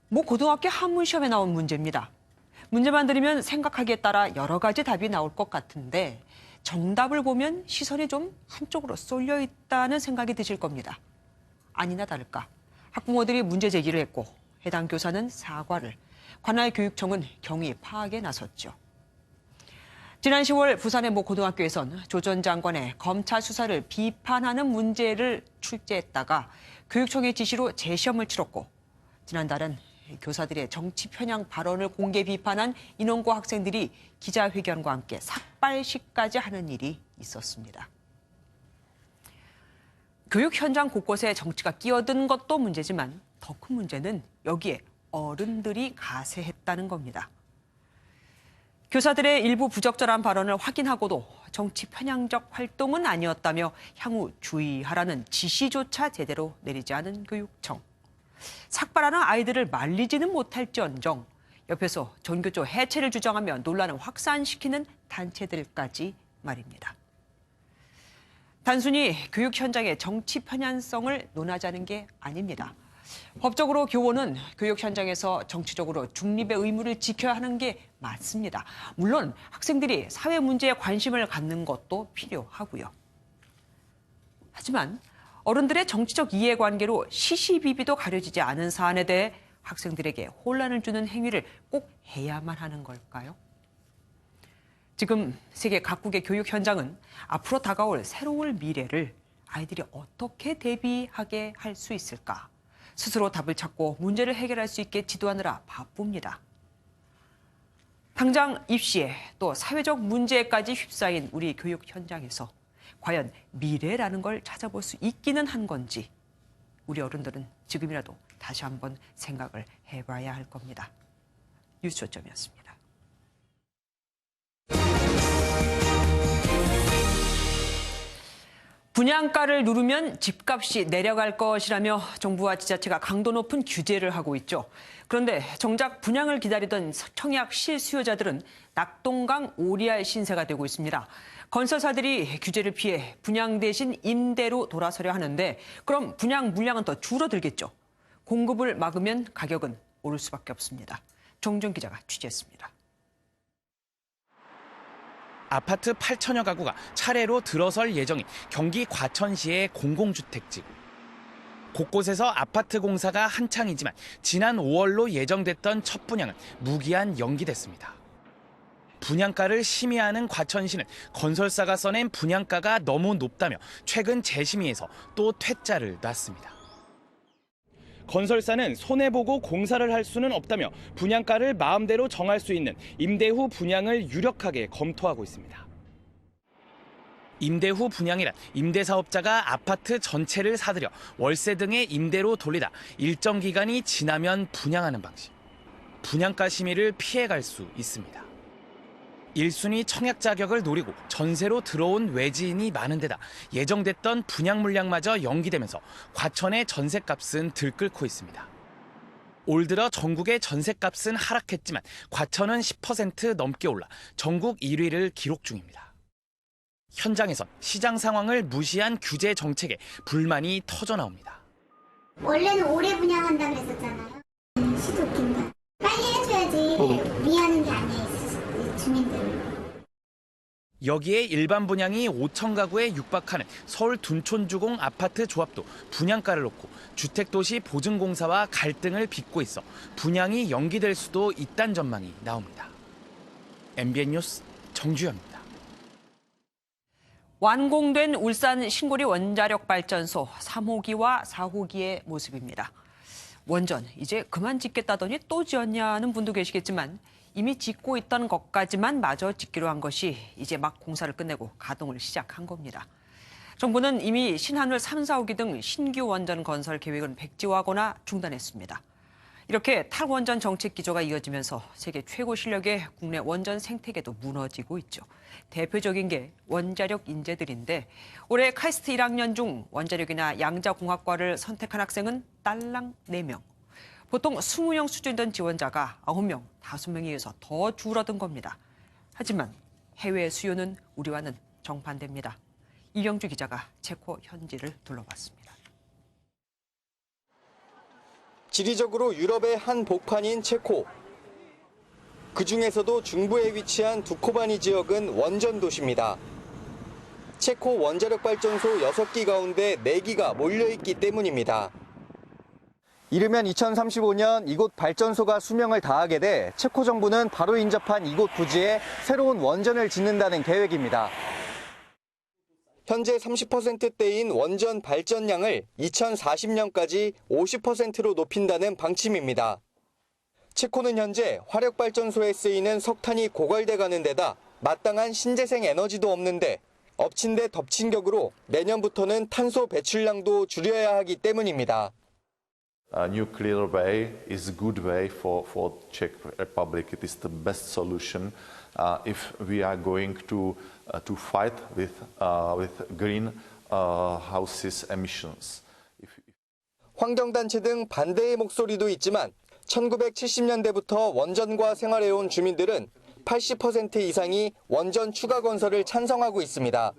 모 고등학교 한문시험에 나온 문제입니다. 문제만 들으면 생각하기에 따라 여러 가지 답이 나올 것 같은데 정답을 보면 시선이 좀 한쪽으로 쏠려 있다는 생각이 드실 겁니다. 아니나 다를까 학부모들이 문제 제기를 했고 해당 교사는 사과를, 관할 교육청은 경위 파악에 나섰죠. 지난 10월 부산의 모 고등학교에선 조 전 장관의 검찰 수사를 비판하는 문제를 출제했다가 교육청의 지시로 재시험을 치렀고 지난달은 교사들의 정치 편향 발언을 공개 비판한 인원고 학생들이 기자회견과 함께 삭발식까지 하는 일이 있었습니다. 교육 현장 곳곳에 정치가 끼어든 것도 문제지만 더 큰 문제는 여기에 어른들이 가세했다는 겁니다. 교사들의 일부 부적절한 발언을 확인하고도 정치 편향적 활동은 아니었다며 향후 주의하라는 지시조차 제대로 내리지 않은 교육청. 삭발하는 아이들을 말리지는 못할지언정 옆에서 전교조 해체를 주장하며 논란을 확산시키는 단체들까지 말입니다. 단순히 교육 현장의 정치 편향성을 논하자는 게 아닙니다. 법적으로 교원은 교육 현장에서 정치적으로 중립의 의무를 지켜야 하는 게 맞습니다. 물론 학생들이 사회 문제에 관심을 갖는 것도 필요하고요. 하지만 어른들의 정치적 이해관계로 시시비비도 가려지지 않은 사안에 대해 학생들에게 혼란을 주는 행위를 꼭 해야만 하는 걸까요? 지금 세계 각국의 교육 현장은 앞으로 다가올 새로운 미래를 아이들이 어떻게 대비하게 할 수 있을까? 스스로 답을 찾고 문제를 해결할 수 있게 지도하느라 바쁩니다. 당장 입시에 또 사회적 문제까지 휩싸인 우리 교육 현장에서 과연 미래라는 걸 찾아볼 수 있기는 한 건지 우리 어른들은 지금이라도 다시 한번 생각을 해봐야 할 겁니다. 뉴스 초점이었습니다. 분양가를 누르면 집값이 내려갈 것이라며 정부와 지자체가 강도 높은 규제를 하고 있죠. 그런데 정작 분양을 기다리던 청약 실수요자들은 낙동강 오리알 신세가 되고 있습니다. 건설사들이 규제를 피해 분양 대신 임대로 돌아서려 하는데 그럼 분양 물량은 더 줄어들겠죠. 공급을 막으면 가격은 오를 수밖에 없습니다. 정준 기자가 취재했습니다. 아파트 8천여 가구가 차례로 들어설 예정인 경기 과천시의 공공주택지구. 곳곳에서 아파트 공사가 한창이지만 지난 5월로 예정됐던 첫 분양은 무기한 연기됐습니다. 분양가를 심의하는 과천시는 건설사가 써낸 분양가가 너무 높다며 최근 재심의에서 또 퇴짜를 놨습니다. 건설사는 손해보고 공사를 할 수는 없다며 분양가를 마음대로 정할 수 있는 임대 후 분양을 유력하게 검토하고 있습니다. 임대 후 분양이란 임대사업자가 아파트 전체를 사들여 월세 등의 임대로 돌리다 일정 기간이 지나면 분양하는 방식. 분양가 심의를 피해갈 수 있습니다. 1순위 청약 자격을 노리고 전세로 들어온 외지인이 많은 데다 예정됐던 분양 물량마저 연기되면서 과천의 전셋값은 들끓고 있습니다. 올 들어 전국의 전셋값은 하락했지만 과천은 10% 넘게 올라 전국 1위를 기록 중입니다. 현장에선 시장 상황을 무시한 규제 정책에 불만이 터져나옵니다. 원래는 오래 분양한다 그랬었잖아요. 시도 웃긴다. 빨리 해줘야지. 미안한 게 아니에요. 주민들. 여기에 일반 분양이 5천 가구에 육박하는 서울 둔촌주공 아파트 조합도 분양가를 놓고 주택도시 보증공사와 갈등을 빚고 있어 분양이 연기될 수도 있다는 전망이 나옵니다. MBN 뉴스 정주현입니다. 완공된 울산 신고리 원자력 발전소 3호기와 4호기의 모습입니다. 원전 이제 그만 짓겠다더니 또 지었냐는 분도 계시겠지만 이미 짓고 있던 것까지만 마저 짓기로 한 것이 이제 막 공사를 끝내고 가동을 시작한 겁니다. 정부는 이미 신한울 3, 4호기 등 신규 원전 건설 계획은 백지화하거나 중단했습니다. 이렇게 탈원전 정책 기조가 이어지면서 세계 최고 실력의 국내 원전 생태계도 무너지고 있죠. 대표적인 게 원자력 인재들인데 올해 카이스트 1학년 중 원자력이나 양자공학과를 선택한 학생은 딸랑 4명. 보통 20명 수준이던 지원자가 9명, 5명에 의해서 더 줄어든 겁니다. 하지만 해외 수요는 우리와는 정반대입니다. 이경주 기자가 체코 현지를 둘러봤습니다. 지리적으로 유럽의 한 복판인 체코. 그중에서도 중부에 위치한 두코바니 지역은 원전 도시입니다. 체코 원자력 발전소 6기 가운데 4기가 몰려있기 때문입니다. 이르면 2035년 이곳 발전소가 수명을 다하게 돼 체코 정부는 바로 인접한 이곳 부지에 새로운 원전을 짓는다는 계획입니다. 현재 30%대인 원전 발전량을 2040년까지 50%로 높인다는 방침입니다. 체코는 현재 화력발전소에 쓰이는 석탄이 고갈돼 가는 데다 마땅한 신재생 에너지도 없는데 엎친 데 덮친 격으로 내년부터는 탄소 배출량도 줄여야 하기 때문입니다. Nuclear way is a good way for Czech Republic. It is the best solution if we are going to fight with green houses emissions. 환경단체 등 반대의 목소리도 있지만 1970년대부터 원전과 생활해온 주민들은 80% 이상이 원전 추가 건설을 찬성하고 있습니다.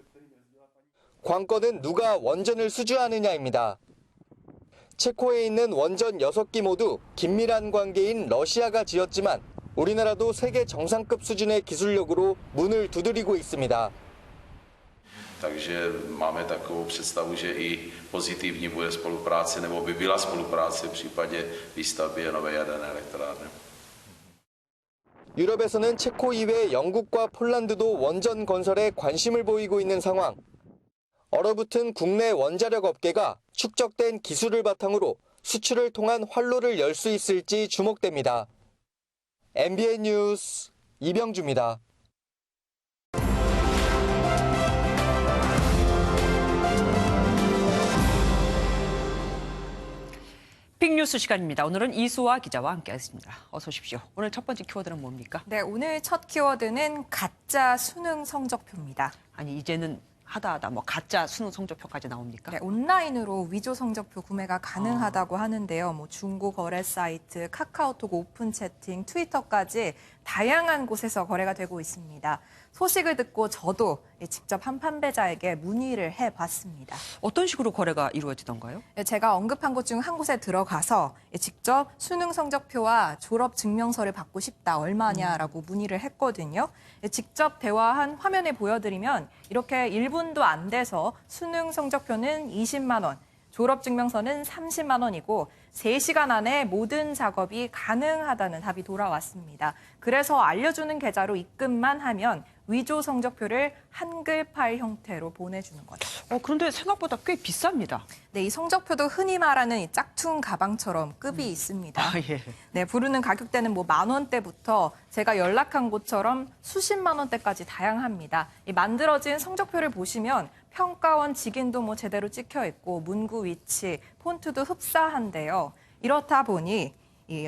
관건은 누가 원전을 수주하느냐입니다. 체코에 있는 원전 6기 모두 긴밀한 관계인 러시아가 지었지만 우리나라도 세계 정상급 수준의 기술력으로 문을 두드리고 있습니다. Takže máme takovou představu, že i pozitivní bude spolupráce nebo by byla spolupráce v případě výstavby nové jaderné elektrárny. 유럽에서는 체코 이외 영국과 폴란드도 원전 건설에 관심을 보이고 있는 상황. 얼어붙은 국내 원자력 업계가 축적된 기술을 바탕으로 수출을 통한 활로를 열 수 있을지 주목됩니다. MBN 뉴스 이병주입니다. 빅뉴스 시간입니다. 오늘은 이수아 기자와 함께하겠습니다. 어서 오십시오. 오늘 첫 번째 키워드는 뭡니까? 네, 오늘 첫 키워드는 가짜 수능 성적표입니다. 아니 이제는 하다 뭐 가짜 수능 성적표까지 나옵니까? 네, 온라인으로 위조 성적표 구매가 가능하다고 하는데요. 뭐 중고 거래 사이트, 카카오톡 오픈 채팅, 트위터까지 다양한 곳에서 거래가 되고 있습니다. 소식을 듣고 저도 직접 한 판매자에게 문의를 해봤습니다. 어떤 식으로 거래가 이루어지던가요? 제가 언급한 곳 중 한 곳에 들어가서 직접 수능 성적표와 졸업 증명서를 받고 싶다, 얼마냐라고 문의를 했거든요. 직접 대화한 화면에 보여드리면 이렇게 1분도 안 돼서 수능 성적표는 20만 원, 졸업 증명서는 30만 원이고 3시간 안에 모든 작업이 가능하다는 답이 돌아왔습니다. 그래서 알려주는 계좌로 입금만 하면 위조 성적표를 한글 파일 형태로 보내주는 거죠. 그런데 생각보다 꽤 비쌉니다. 네, 이 성적표도 흔히 말하는 이 짝퉁 가방처럼 급이 있습니다. 예. 네, 부르는 가격대는 뭐 10,000원대부터 제가 연락한 곳처럼 수십만 원대까지 다양합니다. 이 만들어진 성적표를 보시면 평가원 직인도 뭐 제대로 찍혀 있고 문구 위치, 폰트도 흡사한데요. 이렇다 보니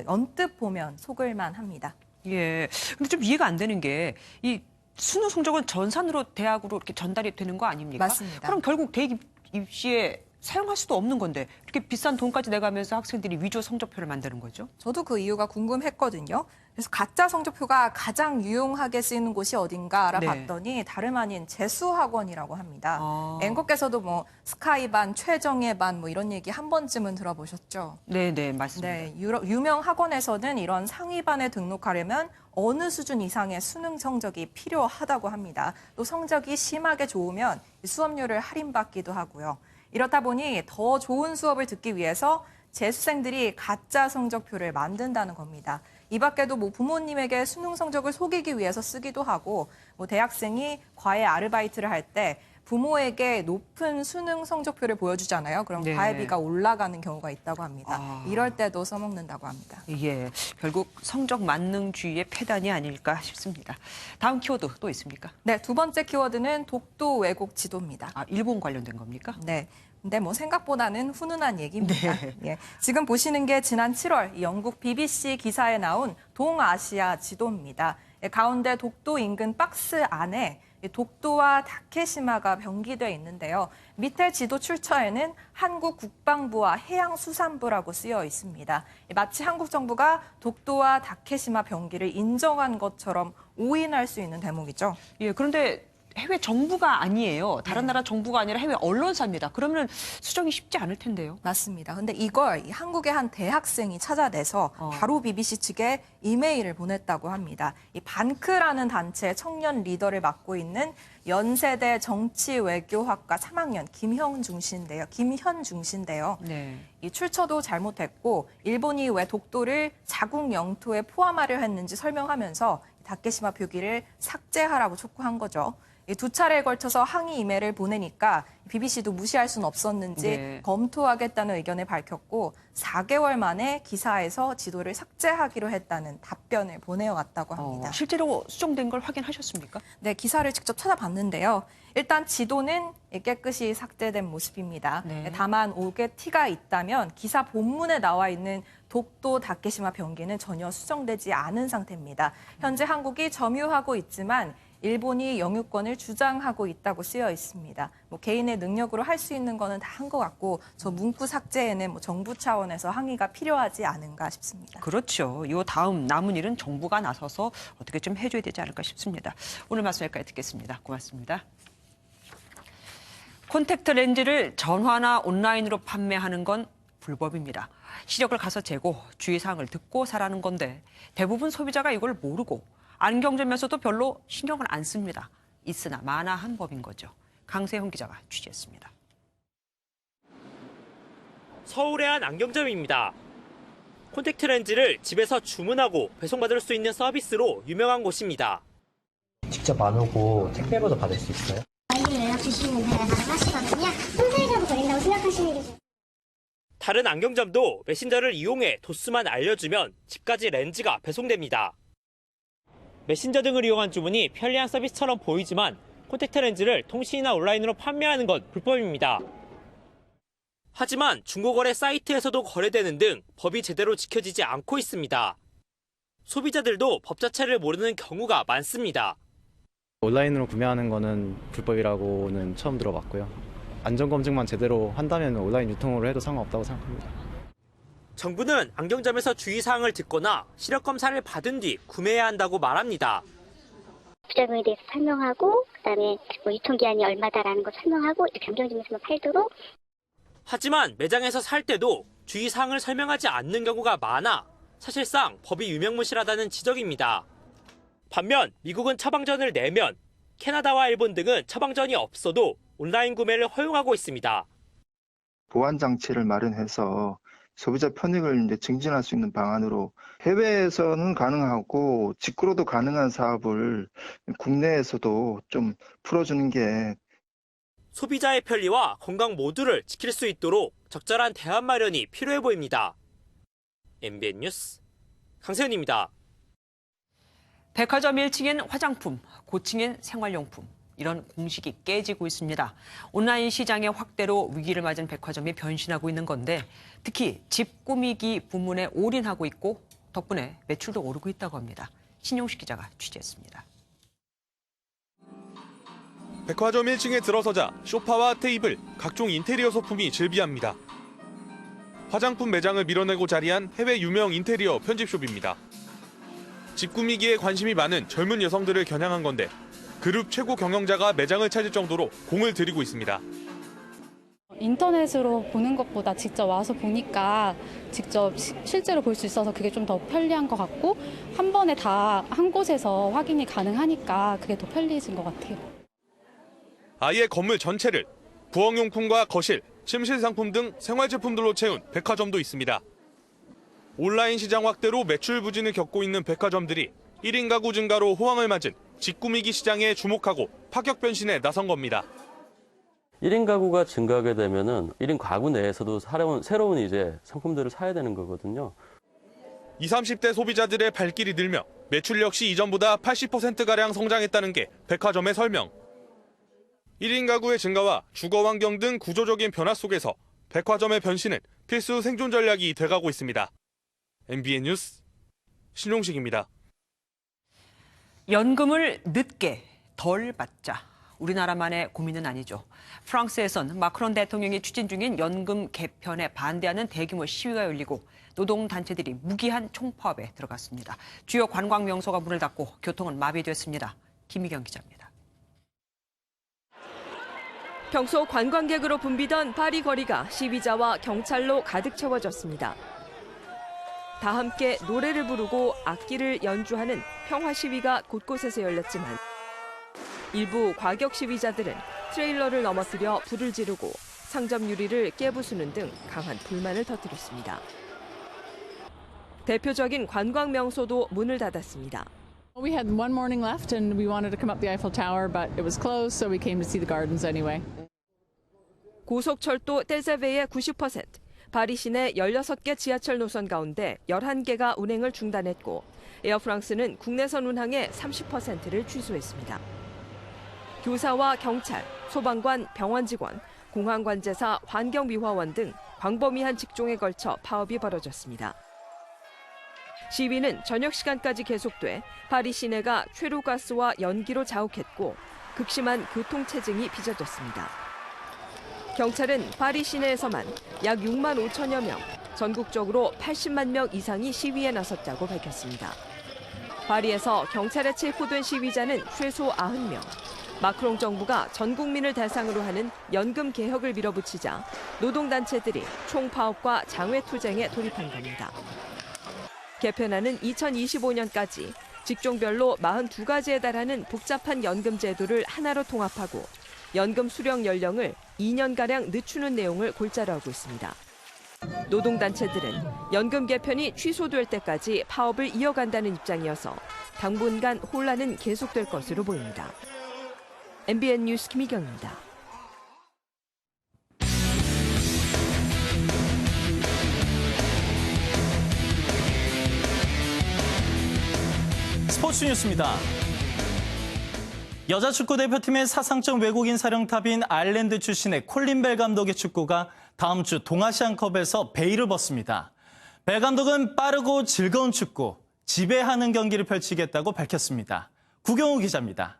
언뜻 보면 속을만 합니다. 예. 근데 좀 이해가 안 되는 게 이 수능 성적은 전산으로 대학으로 이렇게 전달이 되는 거 아닙니까? 맞습니다. 그럼 결국 대학 입시에 사용할 수도 없는 건데 이렇게 비싼 돈까지 내가면서 학생들이 위조 성적표를 만드는 거죠? 저도 그 이유가 궁금했거든요. 그래서 가짜 성적표가 가장 유용하게 쓰이는 곳이 어딘가 알아봤더니 다름 아닌 재수학원이라고 합니다. 앵커께서도 뭐 스카이반, 최정예 반 뭐 이런 얘기 한 번쯤은 들어보셨죠? 네, 맞습니다. 네, 유명 학원에서는 이런 상위반에 등록하려면 어느 수준 이상의 수능 성적이 필요하다고 합니다. 또 성적이 심하게 좋으면 수업료를 할인받기도 하고요. 이렇다 보니 더 좋은 수업을 듣기 위해서 재수생들이 가짜 성적표를 만든다는 겁니다. 이 밖에도 뭐 부모님에게 수능 성적을 속이기 위해서 쓰기도 하고 뭐 대학생이 과외 아르바이트를 할 때 부모에게 높은 수능 성적표를 보여주잖아요. 그럼 네. 과외비가 올라가는 경우가 있다고 합니다. 이럴 때도 써먹는다고 합니다. 예, 결국 성적 만능주의의 폐단이 아닐까 싶습니다. 다음 키워드 또 있습니까? 네, 두 번째 키워드는 독도 왜곡 지도입니다. 일본 관련된 겁니까? 네. 근데 뭐 생각보다는 훈훈한 얘기입니다. 네. 예. 지금 보시는 게 지난 7월 영국 BBC 기사에 나온 동아시아 지도입니다. 가운데 독도 인근 박스 안에 독도와 다케시마가 병기되어 있는데요. 밑에 지도 출처에는 한국 국방부와 해양수산부라고 쓰여 있습니다. 마치 한국 정부가 독도와 다케시마 병기를 인정한 것처럼 오인할 수 있는 대목이죠. 예, 그런데 해외 정부가 아니에요. 다른 나라 정부가 아니라 해외 언론사입니다. 그러면 수정이 쉽지 않을 텐데요. 맞습니다. 근데 이걸 한국의 한 대학생이 찾아내서 바로 BBC 측에 이메일을 보냈다고 합니다. 이 반크라는 단체 청년 리더를 맡고 있는 연세대 정치외교학과 3학년 김현중 씨인데요. 네. 이 출처도 잘못했고 일본이 왜 독도를 자국 영토에 포함하려 했는지 설명하면서 다케시마 표기를 삭제하라고 촉구한 거죠. 두 차례에 걸쳐서 항의 이메일을 보내니까 BBC도 무시할 수는 없었는지 검토하겠다는 의견을 밝혔고 4개월 만에 기사에서 지도를 삭제하기로 했다는 답변을 보내왔다고 합니다. 실제로 수정된 걸 확인하셨습니까? 네, 기사를 직접 찾아봤는데요. 일단 지도는 깨끗이 삭제된 모습입니다. 다만 옥에 티가 있다면 기사 본문에 나와 있는 독도 다케시마 병기는 전혀 수정되지 않은 상태입니다. 현재 한국이 점유하고 있지만 일본이 영유권을 주장하고 있다고 쓰여 있습니다. 뭐 개인의 능력으로 할 수 있는 거는 다 한 것 같고 저 문구 삭제에는 뭐 정부 차원에서 항의가 필요하지 않은가 싶습니다. 그렇죠. 이 다음 남은 일은 정부가 나서서 어떻게 좀 해줘야 되지 않을까 싶습니다. 오늘 말씀 여기까지 듣겠습니다. 고맙습니다. 콘택트 렌즈를 전화나 온라인으로 판매하는 건 불법입니다. 시력을 가서 재고 주의사항을 듣고 사라는 건데 대부분 소비자가 이걸 모르고 안경점에서도 별로 신경을 안 씁니다. 있으나 마나한 법인 거죠. 강세훈 기자가 취재했습니다. 서울의 한 안경점입니다. 콘택트 렌즈를 집에서 주문하고 배송받을 수 있는 서비스로 유명한 곳입니다. 직접 안 오고 택배로도 받을 수 있어요? 빨리 연락 주시면 제가 가능하시거든요. 3-4일 정도 걸린다고 생각하시는 게 좋아요. 다른 안경점도 메신저를 이용해 도수만 알려주면 집까지 렌즈가 배송됩니다. 메신저 등을 이용한 주문이 편리한 서비스처럼 보이지만 콘택트 렌즈를 통신이나 온라인으로 판매하는 건 불법입니다. 하지만 중고거래 사이트에서도 거래되는 등 법이 제대로 지켜지지 않고 있습니다. 소비자들도 법 자체를 모르는 경우가 많습니다. 온라인으로 구매하는 거는 불법이라고는 처음 들어봤고요. 안전검증만 제대로 한다면 온라인 유통으로 해도 상관없다고 생각합니다. 정부는 안경점에서 주의사항을 듣거나 시력검사를 받은 뒤 구매해야 한다고 말합니다. 부작용에 대해서 설명하고 그다음에 유통기한이 얼마다라는 걸 설명하고 변경점에서만 팔도록. 하지만 매장에서 살 때도 주의사항을 설명하지 않는 경우가 많아 사실상 법이 유명무실하다는 지적입니다. 반면 미국은 처방전을 내면 캐나다와 일본 등은 처방전이 없어도 온라인 구매를 허용하고 있습니다. 보안 장치를 마련해서 소비자 편익을 이제 증진할 수 있는 방안으로 해외에서는 가능하고 직구로도 가능한 사업을 국내에서도 좀 풀어주는 게 소비자의 편리와 건강 모두를 지킬 수 있도록 적절한 대안 마련이 필요해 보입니다. MBN 뉴스 강세현입니다. 백화점 1층엔 화장품, 고층엔 생활용품. 이런 공식이 깨지고 있습니다. 온라인 시장의 확대로 위기를 맞은 백화점이 변신하고 있는 건데 특히 집 꾸미기 부문에 올인하고 있고 덕분에 매출도 오르고 있다고 합니다. 신용식 기자가 취재했습니다. 백화점 1층에 들어서자 소파와 테이블, 각종 인테리어 소품이 즐비합니다. 화장품 매장을 밀어내고 자리한 해외 유명 인테리어 편집숍입니다. 집 꾸미기에 관심이 많은 젊은 여성들을 겨냥한 건데 그룹 최고 경영자가 매장을 찾을 정도로 공을 들이고 있습니다. 인터넷으로 보는 것보다 직접 와서 보니까 직접 실제로 볼 수 있어서 그게 좀 더 편리한 것 같고 한 번에 다 한 곳에서 확인이 가능하니까 그게 더 편리해진 것 같아요. 아예 건물 전체를 부엌용품과 거실, 침실 상품 등 생활제품들로 채운 백화점도 있습니다. 온라인 시장 확대로 매출 부진을 겪고 있는 백화점들이 1인 가구 증가로 호황을 맞은 집 꾸미기 시장에 주목하고 파격 변신에 나선 겁니다. 1인 가구가 증가하게 되면은 1인 가구 내에서도 새로운 이제 상품들을 사야 되는 거거든요. 20, 30대 소비자들의 발길이 늘며 매출 역시 이전보다 80%가량 성장했다는 게 백화점의 설명. 1인 가구의 증가와 주거 환경 등 구조적인 변화 속에서 백화점의 변신은 필수 생존 전략이 돼가고 있습니다. MBN 뉴스 신용식입니다. 연금을 늦게 덜 받자. 우리나라만의 고민은 아니죠. 프랑스에선 마크롱 대통령이 추진 중인 연금 개편에 반대하는 대규모 시위가 열리고 노동단체들이 무기한 총파업에 들어갔습니다. 주요 관광 명소가 문을 닫고 교통은 마비됐습니다. 김희경 기자입니다. 평소 관광객으로 붐비던 파리 거리가 시위자와 경찰로 가득 채워졌습니다. 다 함께 노래를 부르고 악기를 연주하는 평화 시위가 곳곳에서 열렸지만 일부 과격 시위자들은 트레일러를 넘어뜨려 불을 지르고 상점 유리를 깨부수는 등 강한 불만을 터뜨렸습니다. 대표적인 관광 명소도 문을 닫았습니다. We had one morning left and we wanted to come up the Eiffel Tower, but it was closed, so we came to see the gardens anyway. 고속철도 떼제베의 90%, 파리 시내 16개 지하철 노선 가운데 11개가 운행을 중단했고 에어프랑스는 국내선 운항의 30%를 취소했습니다. 교사와 경찰, 소방관, 병원 직원, 공항 관제사, 환경미화원 등 광범위한 직종에 걸쳐 파업이 벌어졌습니다. 시위는 저녁 시간까지 계속돼 파리 시내가 최루가스와 연기로 자욱했고 극심한 교통체증이 빚어졌습니다. 경찰은 파리 시내에서만 약 6만 5천여 명, 전국적으로 80만 명 이상이 시위에 나섰다고 밝혔습니다. 파리에서 경찰에 체포된 시위자는 최소 90명. 마크롱 정부가 전 국민을 대상으로 하는 연금 개혁을 밀어붙이자 노동단체들이 총파업과 장외투쟁에 돌입한 겁니다. 개편안은 2025년까지 직종별로 42가지에 달하는 복잡한 연금 제도를 하나로 통합하고 연금 수령 연령을 2년가량 늦추는 내용을 골자로 하고 있습니다. 노동단체들은 연금 개편이 취소될 때까지 파업을 이어간다는 입장이어서 당분간 혼란은 계속될 것으로 보입니다. MBN 뉴스 김희경입니다. 스포츠 뉴스입니다. 여자 축구 대표팀의 사상적 외국인 사령탑인 아일랜드 출신의 콜린 벨 감독의 축구가 다음 주 동아시안컵에서 베일을 벗습니다. 벨 감독은 빠르고 즐거운 축구, 지배하는 경기를 펼치겠다고 밝혔습니다. 구경호 기자입니다.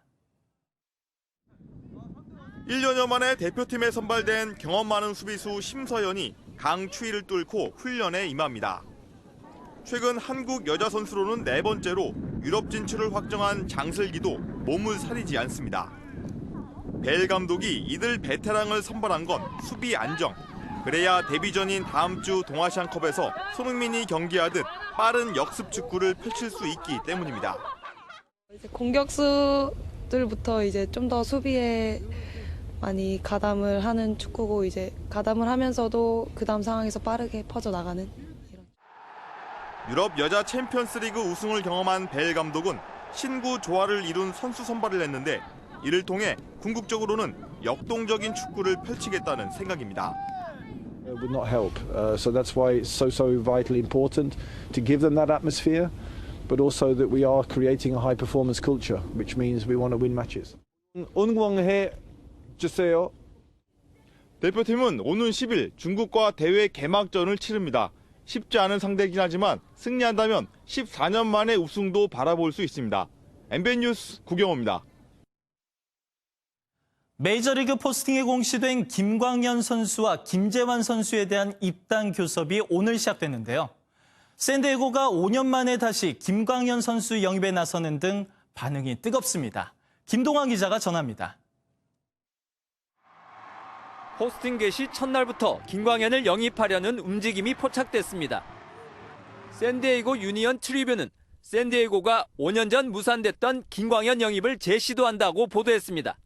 1년여 만에 대표팀에 선발된 경험 많은 수비수 심서연이 강추위를 뚫고 훈련에 임합니다. 최근 한국 여자 선수로는 4번째로 유럽 진출을 확정한 장슬기도 몸을 사리지 않습니다. 벨 감독이 이들 베테랑을 선발한 건 수비 안정. 그래야 데뷔전인 다음 주 동아시안컵에서 손흥민이 경기하듯 빠른 역습 축구를 펼칠 수 있기 때문입니다. 공격수들부터 이제 좀 더 수비에 많이 가담을 하는 축구고 이제 가담을 하면서도 그 다음 상황에서 빠르게 퍼져나가는. 유럽 여자 챔피언스리그 우승을 경험한 벨 감독은 신구 조화를 이룬 선수 선발을 했는데 이를 통해 궁극적으로는 역동적인 축구를 펼치겠다는 생각입니다. Would not help. So that's why it's so vitally important to give them that atmosphere, but also that we are creating a high performance culture, which means we want to win matches. 응원해 주세요. 대표팀은 오는 10일 중국과 대회 개막전을 치릅니다. 쉽지 않은 상대이긴 하지만 승리한다면 14년 만에 우승도 바라볼 수 있습니다. MBN 뉴스 구경호입니다. 메이저리그 포스팅에 공시된 김광현 선수와 김재환 선수에 대한 입단 교섭이 오늘 시작됐는데요. 샌디에고가 5년 만에 다시 김광현 선수 영입에 나서는 등 반응이 뜨겁습니다. 김동환 기자가 전합니다. 포스팅 개시 첫날부터 김광현을 영입하려는 움직임이 포착됐습니다. 샌디에이고 유니언 트리뷴은 샌디에이고가 5년 전 무산됐던 김광현 영입을 재시도한다고 보도했습니다.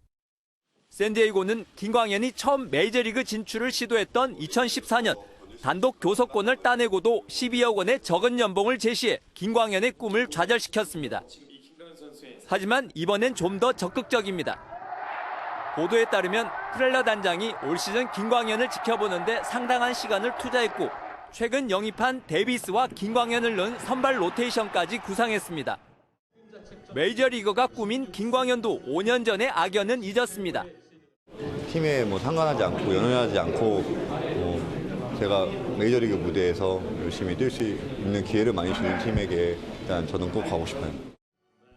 샌디에이고는 김광현이 처음 메이저리그 진출을 시도했던 2014년 단독 교섭권을 따내고도 12억 원의 적은 연봉을 제시해 김광현의 꿈을 좌절시켰습니다. 하지만 이번엔 좀 더 적극적입니다. 보도에 따르면 프렐러 단장이 올 시즌 김광현을 지켜보는데 상당한 시간을 투자했고 최근 영입한 데비스와 김광현을 넣은 선발 로테이션까지 구상했습니다. 메이저리거가 꾸민 김광현도 5년 전의 악연은 잊었습니다. 팀에 상관하지 않고 연연하지 않고 제가 메이저리그 무대에서 열심히 뛸 수 있는 기회를 많이 주는 팀에게 일단 저는 꼭 가고 싶어요.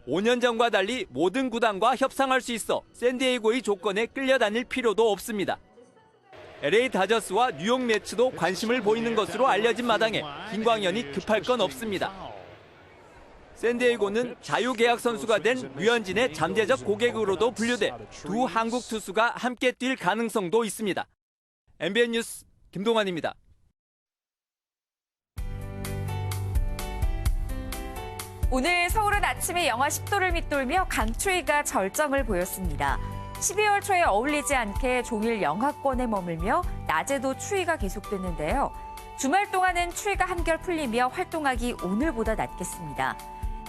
5년 전과 달리 모든 구단과 협상할 수 있어 샌디에이고의 조건에 끌려다닐 필요도 없습니다. LA 다저스와 뉴욕 매츠도 관심을 보이는 것으로 알려진 마당에 김광현이 급할 건 없습니다. 샌디에이고는 자유계약 선수가 된 류현진의 잠재적 고객으로도 분류돼 두 한국 투수가 함께 뛸 가능성도 있습니다. MBN 뉴스 김동환입니다. 오늘 서울은 아침에 영하 10도를 밑돌며 강추위가 절정을 보였습니다. 12월 초에 어울리지 않게 종일 영하권에 머물며 낮에도 추위가 계속됐는데요. 주말 동안은 추위가 한결 풀리며 활동하기 오늘보다 낫겠습니다.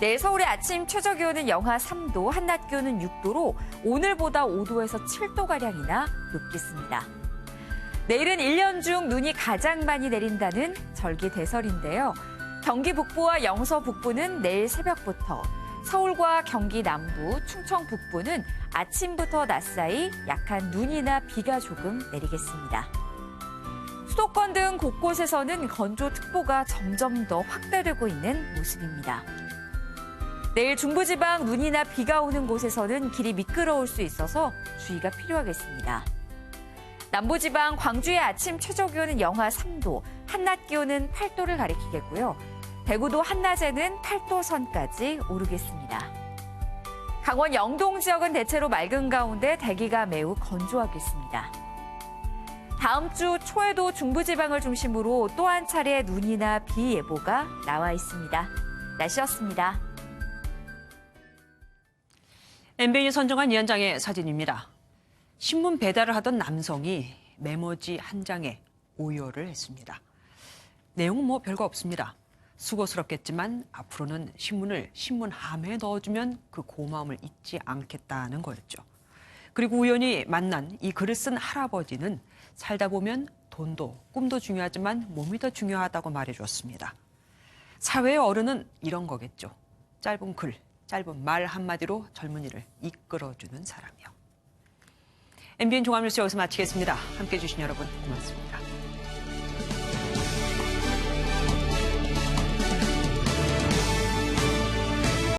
내일 서울의 아침 최저기온은 영하 3도, 한낮 기온은 6도로 오늘보다 5도에서 7도가량이나 높겠습니다. 내일은 1년 중 눈이 가장 많이 내린다는 절기대설인데요. 경기 북부와 영서 북부는 내일 새벽부터, 서울과 경기 남부, 충청 북부는 아침부터 낮 사이 약한 눈이나 비가 조금 내리겠습니다. 수도권 등 곳곳에서는 건조특보가 점점 더 확대되고 있는 모습입니다. 내일 중부지방 눈이나 비가 오는 곳에서는 길이 미끄러울 수 있어서 주의가 필요하겠습니다. 남부지방 광주의 아침 최저기온은 영하 3도, 한낮 기온은 8도를 가리키겠고요. 대구도 한낮에는 8도 선까지 오르겠습니다. 강원 영동 지역은 대체로 맑은 가운데 대기가 매우 건조하겠습니다. 다음 주 초에도 중부지방을 중심으로 또 한 차례 눈이나 비 예보가 나와 있습니다. 날씨였습니다. MBN이 선정한 위원장의 사진입니다. 신문 배달을 하던 남성이 메모지 한 장에 오열을 했습니다. 내용은 뭐 별거 없습니다. 수고스럽겠지만 앞으로는 신문을 신문함에 넣어주면 그 고마움을 잊지 않겠다는 거였죠. 그리고 우연히 만난 이 글을 쓴 할아버지는 살다 보면 돈도 꿈도 중요하지만 몸이 더 중요하다고 말해주었습니다. 사회의 어른은 이런 거겠죠. 짧은 글, 짧은 말 한마디로 젊은이를 이끌어주는 사람이요. MBN 종합뉴스 여기서 마치겠습니다. 함께해 주신 여러분 고맙습니다.